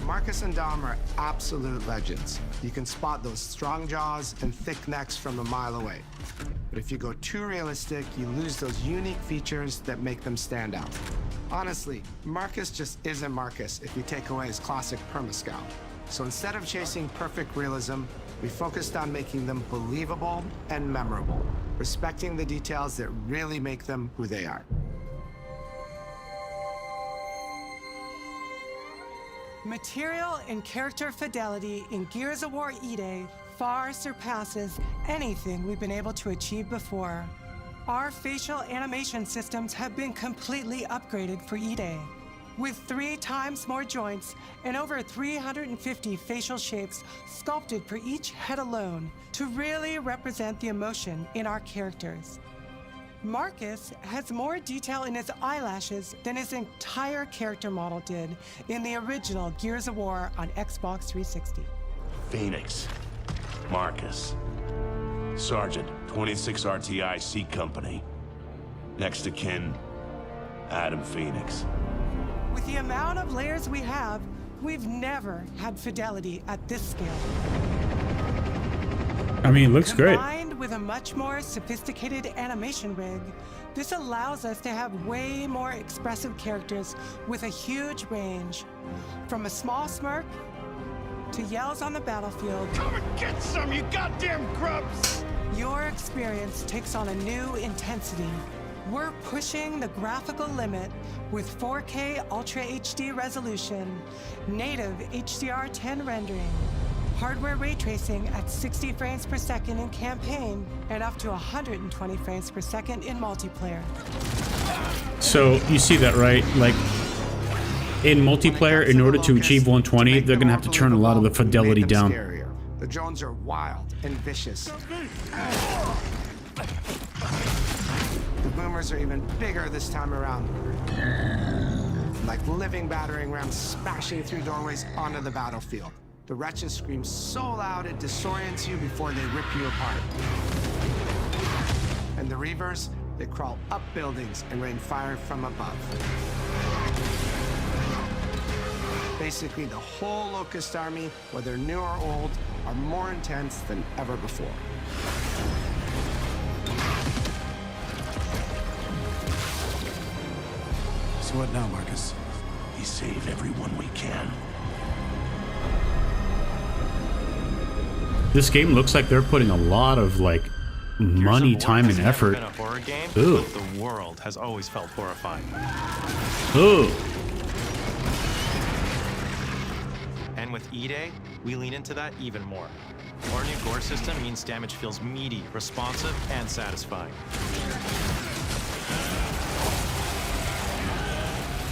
Speaker 25: Marcus and Dom are absolute legends. You can spot those strong jaws and thick necks from a mile away. But if you go too realistic, you lose those unique features that make them stand out. Honestly, Marcus just isn't Marcus if you take away his classic perma-scout. So instead of chasing perfect realism, we focused on making them believable and memorable, respecting the details that really make them who they are.
Speaker 17: Material and character fidelity in Gears of War E-Day far surpasses anything we've been able to achieve before. Our facial animation systems have been completely upgraded for E-Day. with 3 times more joints and over 350 facial shapes sculpted for each head alone to really represent the emotion in our characters. Marcus has more detail in his eyelashes than his entire character model did in the original Gears of War on Xbox 360.
Speaker 20: Phoenix. Marcus. Sergeant, 26 RTI C Company. Next to kin, Adam Phoenix.
Speaker 17: With the amount of layers we have, we've never had fidelity at this scale.
Speaker 1: I mean, it looks great.
Speaker 17: Combined with a much more sophisticated animation rig, this allows us to have way more expressive characters with a huge range. From a small smirk to yells on the battlefield.
Speaker 2: Come and get some, you goddamn grubs!
Speaker 17: Your experience takes on a new intensity. We're pushing the graphical limit with 4K Ultra HD resolution, native HDR10 rendering, hardware ray tracing at 60 frames per second in campaign, and up to 120 frames per second in multiplayer.
Speaker 1: So you see that, right? Like in multiplayer, in order to achieve 120, they're gonna have to turn a lot of the fidelity down.
Speaker 25: The drones are wild and vicious. The boomers are even bigger this time around. Like living battering rams smashing through doorways onto the battlefield. The wretches scream so loud it disorients you before they rip you apart. And the Reavers, they crawl up buildings and rain fire from above. Basically, the whole Locust army, whether new or old, are more intense than ever before.
Speaker 24: So what now, Marcus?
Speaker 20: We save everyone we can.
Speaker 1: This game looks like they're putting a lot of like money, time, and effort.
Speaker 12: Been a horror game,
Speaker 1: Ooh.
Speaker 12: but the world has always felt horrifying.
Speaker 1: Ooh.
Speaker 12: And with E-Day, we lean into that even more. Our new gore system means damage feels meaty, responsive, and satisfying.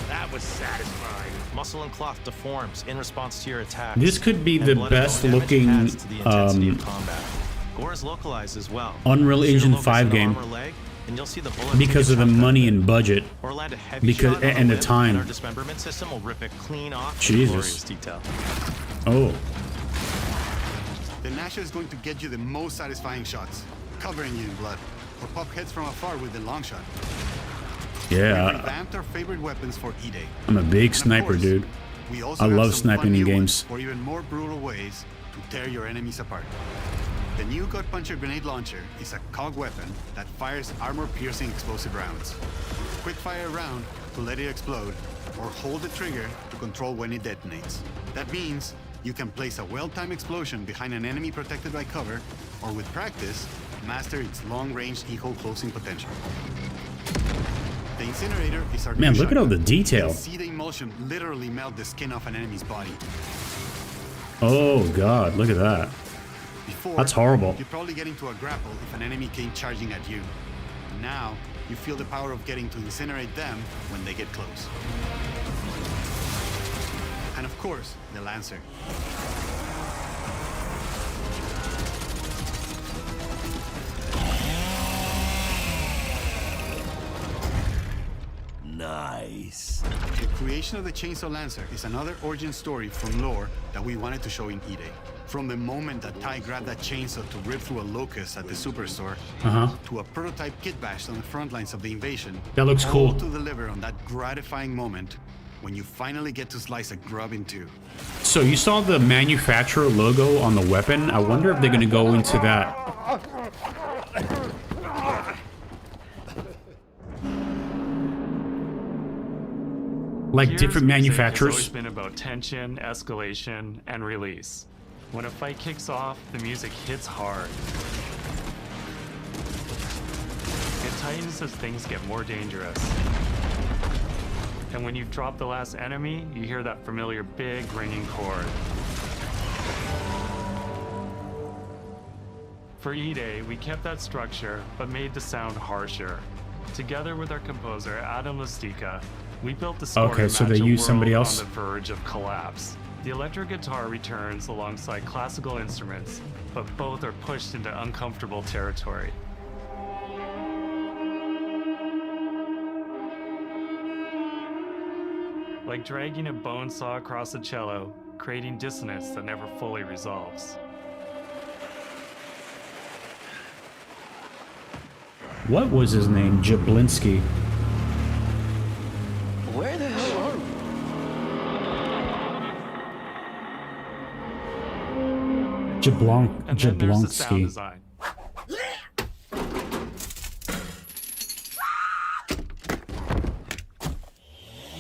Speaker 2: That was satisfying.
Speaker 12: Muscle and cloth deforms in response to your attack.
Speaker 1: This could be the best looking
Speaker 12: Gore is localized as well.
Speaker 1: Unreal Engine 5 game
Speaker 12: and you'll see the bullet
Speaker 1: because of the money and budget,
Speaker 12: or land a heavy
Speaker 1: because
Speaker 12: shot on
Speaker 1: and the
Speaker 12: lip,
Speaker 1: time.
Speaker 12: and our dismemberment system will rip it clean off. with
Speaker 1: Jesus.
Speaker 12: glorious detail.
Speaker 1: Oh,
Speaker 4: The Nasha is going to get you the most satisfying shots, covering you in blood, or pop heads from afar with the long shot. We
Speaker 1: yeah.
Speaker 4: revamped our favorite weapons for E-Day.
Speaker 1: I'm a big
Speaker 4: And of
Speaker 1: sniper,
Speaker 4: course,
Speaker 1: dude.
Speaker 4: we also
Speaker 1: I
Speaker 4: have
Speaker 1: love
Speaker 4: some
Speaker 1: sniping
Speaker 4: fun
Speaker 1: in
Speaker 4: new
Speaker 1: games.
Speaker 4: ones, or even more brutal ways to tear your enemies apart. The new Gut Puncher grenade launcher is a COG weapon that fires armor-piercing explosive rounds. Quick fire a round to let it explode, or hold the trigger to control when it detonates. That means you can place a well-timed explosion behind an enemy protected by cover, or with practice, master its long-range eco closing potential. The incinerator is our
Speaker 1: Man,
Speaker 4: new
Speaker 1: look at all the
Speaker 4: shotgun.
Speaker 1: detail.
Speaker 4: You can see the emulsion literally melt the skin off an enemy's body.
Speaker 1: Oh God, look at that.
Speaker 4: Before,
Speaker 1: That's horrible.
Speaker 4: you'd probably get into a grapple if an enemy came charging at you. Now, you feel the power of getting to incinerate them when they get close. And of course, the Lancer.
Speaker 20: Nice.
Speaker 4: The creation of the Chainsaw Lancer is another origin story from lore that we wanted to show in E-Day. From the moment that Ty grabbed that chainsaw to rip through a locust at the superstore, to a prototype kit bash on the front lines of the invasion.
Speaker 1: That looks
Speaker 4: all
Speaker 1: cool.
Speaker 4: to deliver on that gratifying moment when you finally get to slice a grub in two.
Speaker 1: So you saw the manufacturer logo on the weapon. I wonder if they're gonna go into that. Like
Speaker 5: Gears
Speaker 1: different
Speaker 5: music
Speaker 1: manufacturers.
Speaker 5: has always been about tension, escalation, and release. When a fight kicks off, the music hits hard. It tightens as things get more dangerous. And when you've dropped the last enemy, you hear that familiar big ringing chord. For E-Day, we kept that structure, but made the sound harsher. Together with our composer, Adam Lastica, We built the score
Speaker 1: Okay,
Speaker 5: to
Speaker 1: so
Speaker 5: match
Speaker 1: they
Speaker 5: a
Speaker 1: used somebody
Speaker 5: world
Speaker 1: else?
Speaker 5: on the verge of collapse. The electric guitar returns alongside classical instruments, but both are pushed into uncomfortable territory. Like dragging a bone saw across a cello, creating dissonance that never fully resolves.
Speaker 1: What was his name? Jablinski.
Speaker 11: Where the hell are we?
Speaker 5: And then there's the sound
Speaker 1: Jablonski.
Speaker 5: design.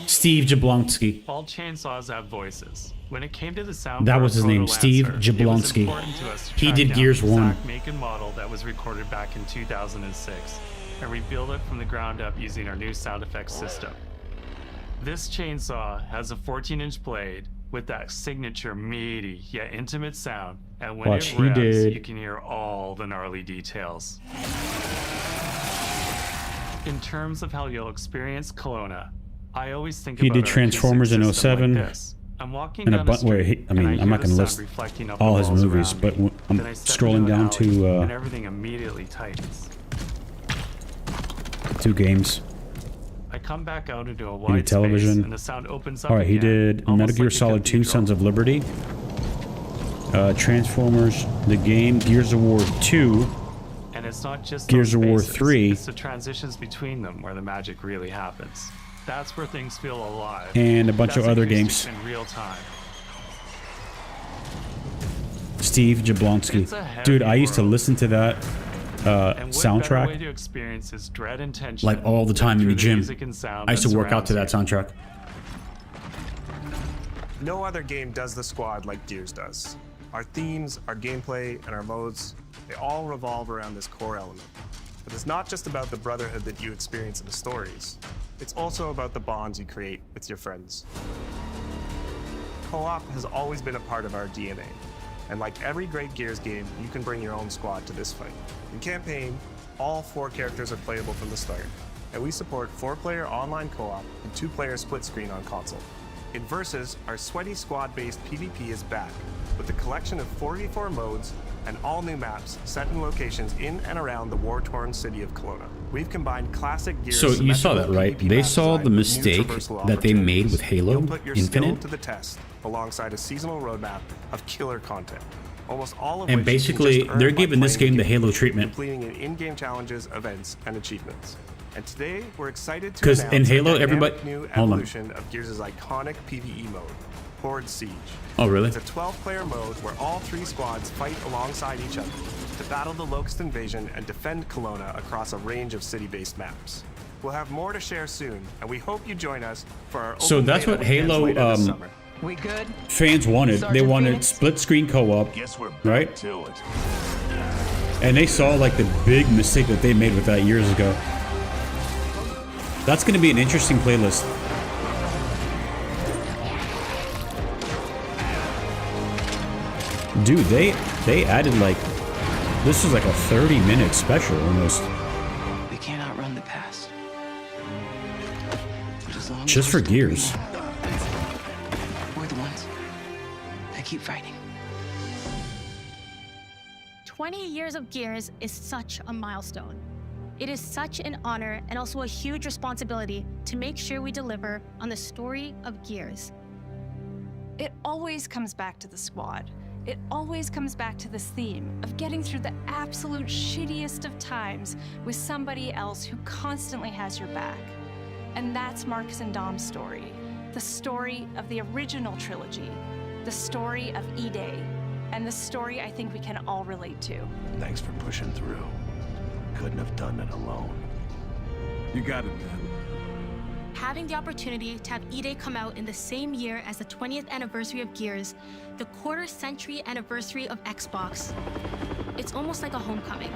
Speaker 1: Steve Jablonski.
Speaker 5: All chainsaws have voices. When it came to the sound
Speaker 1: That
Speaker 5: for
Speaker 1: was his
Speaker 5: Proto
Speaker 1: name, Steve
Speaker 5: Lancer, it was
Speaker 1: Jablonski.
Speaker 5: important to us to
Speaker 1: He
Speaker 5: track
Speaker 1: did
Speaker 5: down
Speaker 1: Gears
Speaker 5: the
Speaker 1: 1.
Speaker 5: exact make and model that was recorded back in 2006 and rebuild it from the ground up using our new sound effects system. This chainsaw has a 14-inch blade with that signature meaty yet intimate sound, and when
Speaker 1: Watch,
Speaker 5: it
Speaker 1: he
Speaker 5: revs,
Speaker 1: did-
Speaker 5: you can hear all the gnarly details. In terms of how you'll experience Kelowna, I always think
Speaker 1: He
Speaker 5: about
Speaker 1: did
Speaker 5: our
Speaker 1: Transformers in
Speaker 5: acoustic system
Speaker 1: 07.
Speaker 5: like this. I'm walking
Speaker 1: And a
Speaker 5: down the
Speaker 1: bunch where
Speaker 5: street,
Speaker 1: I mean,
Speaker 5: and
Speaker 1: I'm
Speaker 5: hear
Speaker 1: not
Speaker 5: the
Speaker 1: going to
Speaker 5: sound
Speaker 1: list
Speaker 5: reflecting off
Speaker 1: all
Speaker 5: the
Speaker 1: his
Speaker 5: walls
Speaker 1: movies,
Speaker 5: around
Speaker 1: but
Speaker 5: me.
Speaker 1: I'm
Speaker 5: Then I step
Speaker 1: scrolling
Speaker 5: into an
Speaker 1: down
Speaker 5: alley,
Speaker 1: to
Speaker 5: and everything immediately tightens.
Speaker 1: 2 games.
Speaker 5: I come back out into a
Speaker 1: He
Speaker 5: wide
Speaker 1: did television.
Speaker 5: space, and the sound opens up
Speaker 1: All right, he
Speaker 5: again,
Speaker 1: did
Speaker 5: almost
Speaker 1: Metal Gear
Speaker 5: like a
Speaker 1: Solid 2:
Speaker 5: cathedral.
Speaker 1: Sons of Liberty, Transformers, the game, Gears of War 2,
Speaker 5: And it's not just
Speaker 1: Gears
Speaker 5: those
Speaker 1: of War
Speaker 5: spaces,
Speaker 1: 3.
Speaker 5: It's the transitions between them where the magic really happens. That's where things feel alive.
Speaker 1: and a bunch
Speaker 5: That's
Speaker 1: of other
Speaker 5: acoustics
Speaker 1: games.
Speaker 5: in real time.
Speaker 1: Steve Jablonski.
Speaker 5: It's a heavy
Speaker 1: Dude, I used to
Speaker 5: world.
Speaker 1: listen to that
Speaker 5: And what better way
Speaker 1: soundtrack
Speaker 5: to experience his dread and tension
Speaker 1: like all the
Speaker 5: than
Speaker 1: time in
Speaker 5: through
Speaker 1: the gym.
Speaker 5: music and sound
Speaker 1: I used
Speaker 5: that
Speaker 1: to work out to that
Speaker 5: surrounds
Speaker 1: soundtrack.
Speaker 7: No other game does the squad like Gears does. Our themes, our gameplay, and our modes, they all revolve around this core element. But it's not just about the brotherhood that you experience in the stories. It's also about the bonds you create with your friends. Co-op has always been a part of our DNA. And like every great Gears game, you can bring your own squad to this fight. In campaign, all 4 characters are playable from the start. And we support 4-player online co-op and 2-player split screen on console. In Versus, our sweaty squad-based PvP is back, with a collection of 44 modes and all new maps set in locations in and around the war-torn city of Kelowna. We've combined classic Gears.
Speaker 1: So you saw
Speaker 7: symmetrical
Speaker 1: that, right?
Speaker 7: PvP
Speaker 1: They
Speaker 7: map
Speaker 1: saw
Speaker 7: design
Speaker 1: the
Speaker 7: with new
Speaker 1: mistake
Speaker 7: traversal
Speaker 1: that they made with
Speaker 7: opportunities.
Speaker 1: Halo
Speaker 7: You'll put your skill
Speaker 1: Infinite.
Speaker 7: to the test alongside a seasonal roadmap of killer content. Almost all of
Speaker 1: And
Speaker 7: which you can
Speaker 1: basically,
Speaker 7: just earn
Speaker 1: they're
Speaker 7: by
Speaker 1: giving this
Speaker 7: playing
Speaker 1: game the Halo treatment.
Speaker 7: completing in-game challenges, events, and achievements. And today, we're excited to
Speaker 1: 'Cause
Speaker 7: announce
Speaker 1: in Halo,
Speaker 7: a dynamic
Speaker 1: everybody-
Speaker 7: new
Speaker 1: hold on.
Speaker 7: evolution of Gears' iconic PvE mode, Horde Siege.
Speaker 1: Oh, really?
Speaker 7: It's a 12-player mode where all 3 squads fight alongside each other to battle the Locust invasion and defend Kelowna across a range of city-based maps. We'll have more to share soon, and we hope you join us for our
Speaker 1: So
Speaker 7: open
Speaker 1: that's
Speaker 7: beta
Speaker 1: what
Speaker 7: weekends
Speaker 1: Halo
Speaker 7: later this summer.
Speaker 23: We good?
Speaker 1: fans wanted. They
Speaker 23: Sergeant
Speaker 1: wanted
Speaker 23: Phoenix?
Speaker 1: split screen co-op,
Speaker 15: Guess we're back
Speaker 1: right?
Speaker 15: to it.
Speaker 1: And they saw like the big mistake that they made with that years ago. That's going to be an interesting playlist. Dude, they added like, this was like a 30-minute special almost,
Speaker 11: We can't outrun the past. But as long as
Speaker 1: just
Speaker 11: we're
Speaker 1: for
Speaker 11: still
Speaker 1: Gears.
Speaker 11: breathing, we're the ones that keep fighting.
Speaker 6: 20 years of Gears is such a milestone. It is such an honor and also a huge responsibility to make sure we deliver on the story of Gears.
Speaker 10: It always comes back to the squad. It always comes back to this theme of getting through the absolute shittiest of times with somebody else who constantly has your back. And that's Marcus and Dom's story. The story of the original trilogy. The story of E-Day. And the story I think we can all relate to.
Speaker 20: Thanks for pushing through. Couldn't have done it alone.
Speaker 3: You got it, man.
Speaker 6: Having the opportunity to have E-Day come out in the same year as the 20th anniversary of Gears, the quarter-century anniversary of Xbox, it's almost like a homecoming.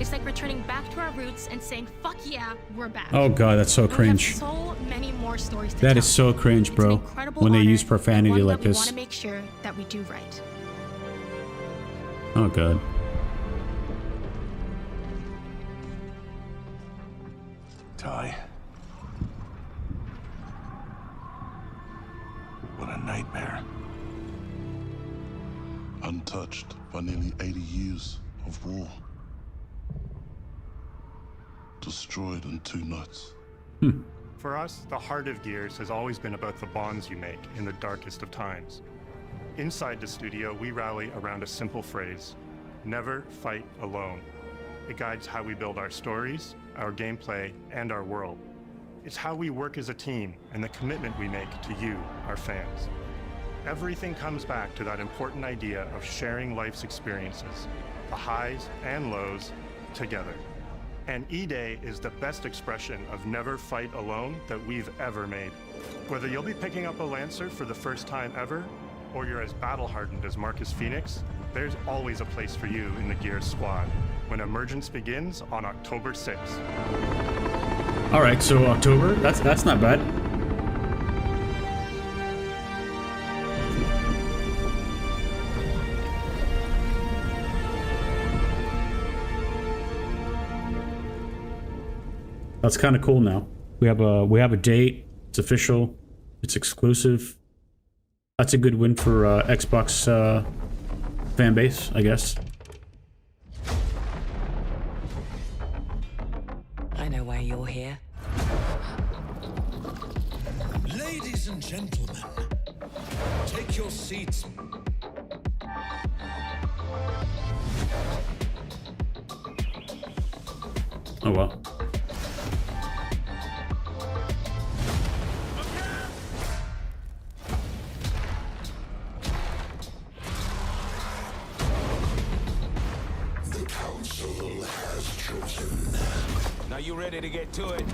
Speaker 6: It's like returning back to our roots and saying, fuck yeah, we're back.
Speaker 1: Oh god, that's so
Speaker 6: And we have
Speaker 1: cringe.
Speaker 6: so many more stories to
Speaker 1: That
Speaker 6: tell.
Speaker 1: is so cringe, bro.
Speaker 6: Incredible
Speaker 1: When they
Speaker 6: honor
Speaker 1: use
Speaker 6: and
Speaker 1: profanity
Speaker 6: one
Speaker 1: like
Speaker 6: that we want
Speaker 1: this.
Speaker 6: to make sure that we do right.
Speaker 1: Oh god.
Speaker 20: Ty.
Speaker 18: nearly 80 years of war. Destroyed in 2 nights.
Speaker 5: For us, the heart of Gears has always been about the bonds you make in the darkest of times. Inside the studio, we rally around a simple phrase: never fight alone. It guides how we build our stories, our gameplay, and our world. It's how we work as a team and the commitment we make to you, our fans. Everything comes back to that important idea of sharing life's experiences, the highs and lows, together. And E-Day is the best expression of never fight alone that we've ever made. Whether you'll be picking up a Lancer for the first time ever, or you're as battle-hardened as Marcus Phoenix, there's always a place for you in the Gears squad when Emergence begins on October 6th.
Speaker 1: All right, so October, that's not bad. That's kind of cool now. We have a date. It's official. It's exclusive. That's a good win for Xbox fan base, I guess.
Speaker 11: I know why you're here.
Speaker 9: Ladies and gentlemen, take your seats.
Speaker 1: Oh well.
Speaker 9: The council has chosen.
Speaker 20: Now you ready to get to it?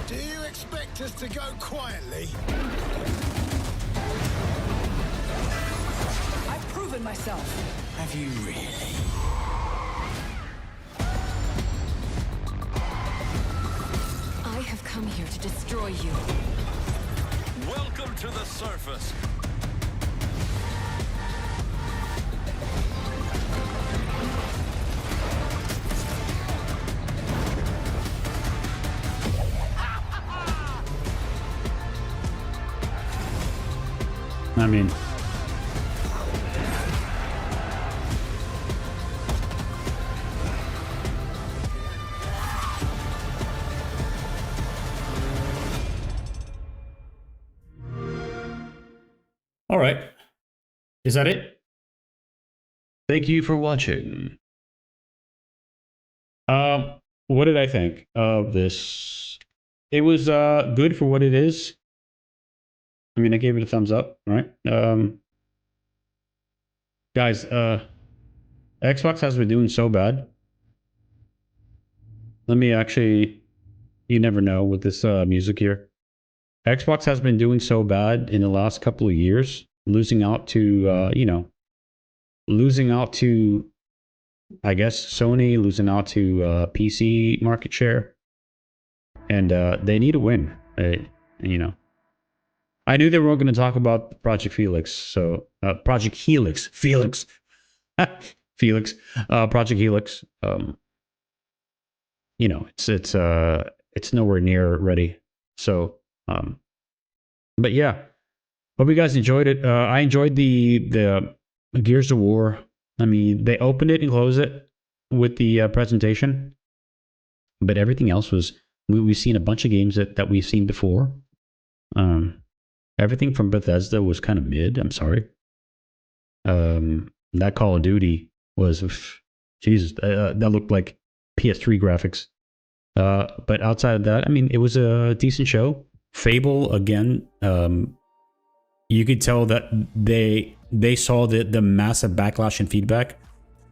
Speaker 9: Do you expect us to go quietly?
Speaker 23: I've proven myself.
Speaker 9: Have you really?
Speaker 13: I have come here to destroy you.
Speaker 9: Welcome to the surface.
Speaker 1: I mean, all right. Is that it? Thank you for watching. What did I think of this? It was good for what it is. I mean, I gave it a thumbs up, right? Guys, Xbox has been doing so bad. Let me actually, you never know with this music here. Xbox has been doing so bad in the last couple of years, losing out to, losing out to, I guess, Sony, losing out to PC market share. And they need a win, I knew they were going to talk about Project Felix, so Project Helix, Felix, Project Helix. It's nowhere near ready. So, but yeah, hope you guys enjoyed it. I enjoyed the Gears of War. I mean, they opened it and closed it with the presentation, but everything else was we've seen a bunch of games that we've seen before. Everything from Bethesda was kind of mid. I'm sorry. That Call of Duty was, Jesus, that looked like PS3 graphics. But outside of that, I mean, it was a decent show. Fable, again, you could tell that they saw the massive backlash and feedback.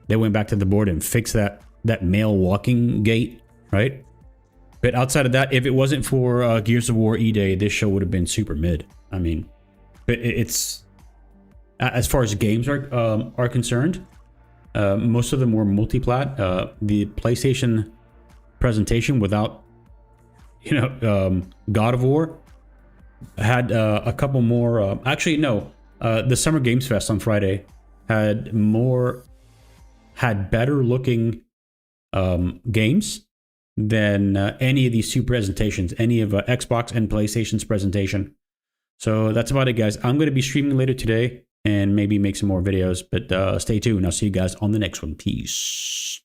Speaker 1: They went back to the board and fixed that male walking gate, right? But outside of that, if it wasn't for Gears of War E-Day, this show would have been super mid. I mean, but it's as far as games are concerned, most of them were multi-plat. The PlayStation presentation without, God of War had a couple more. Actually, no, the Summer Games Fest on Friday had more had better looking games than any of these two presentations, any of Xbox and PlayStation's presentation. So that's about it, guys. I'm going to be streaming later today and maybe make some more videos, but stay tuned. I'll see you guys on the next one. Peace.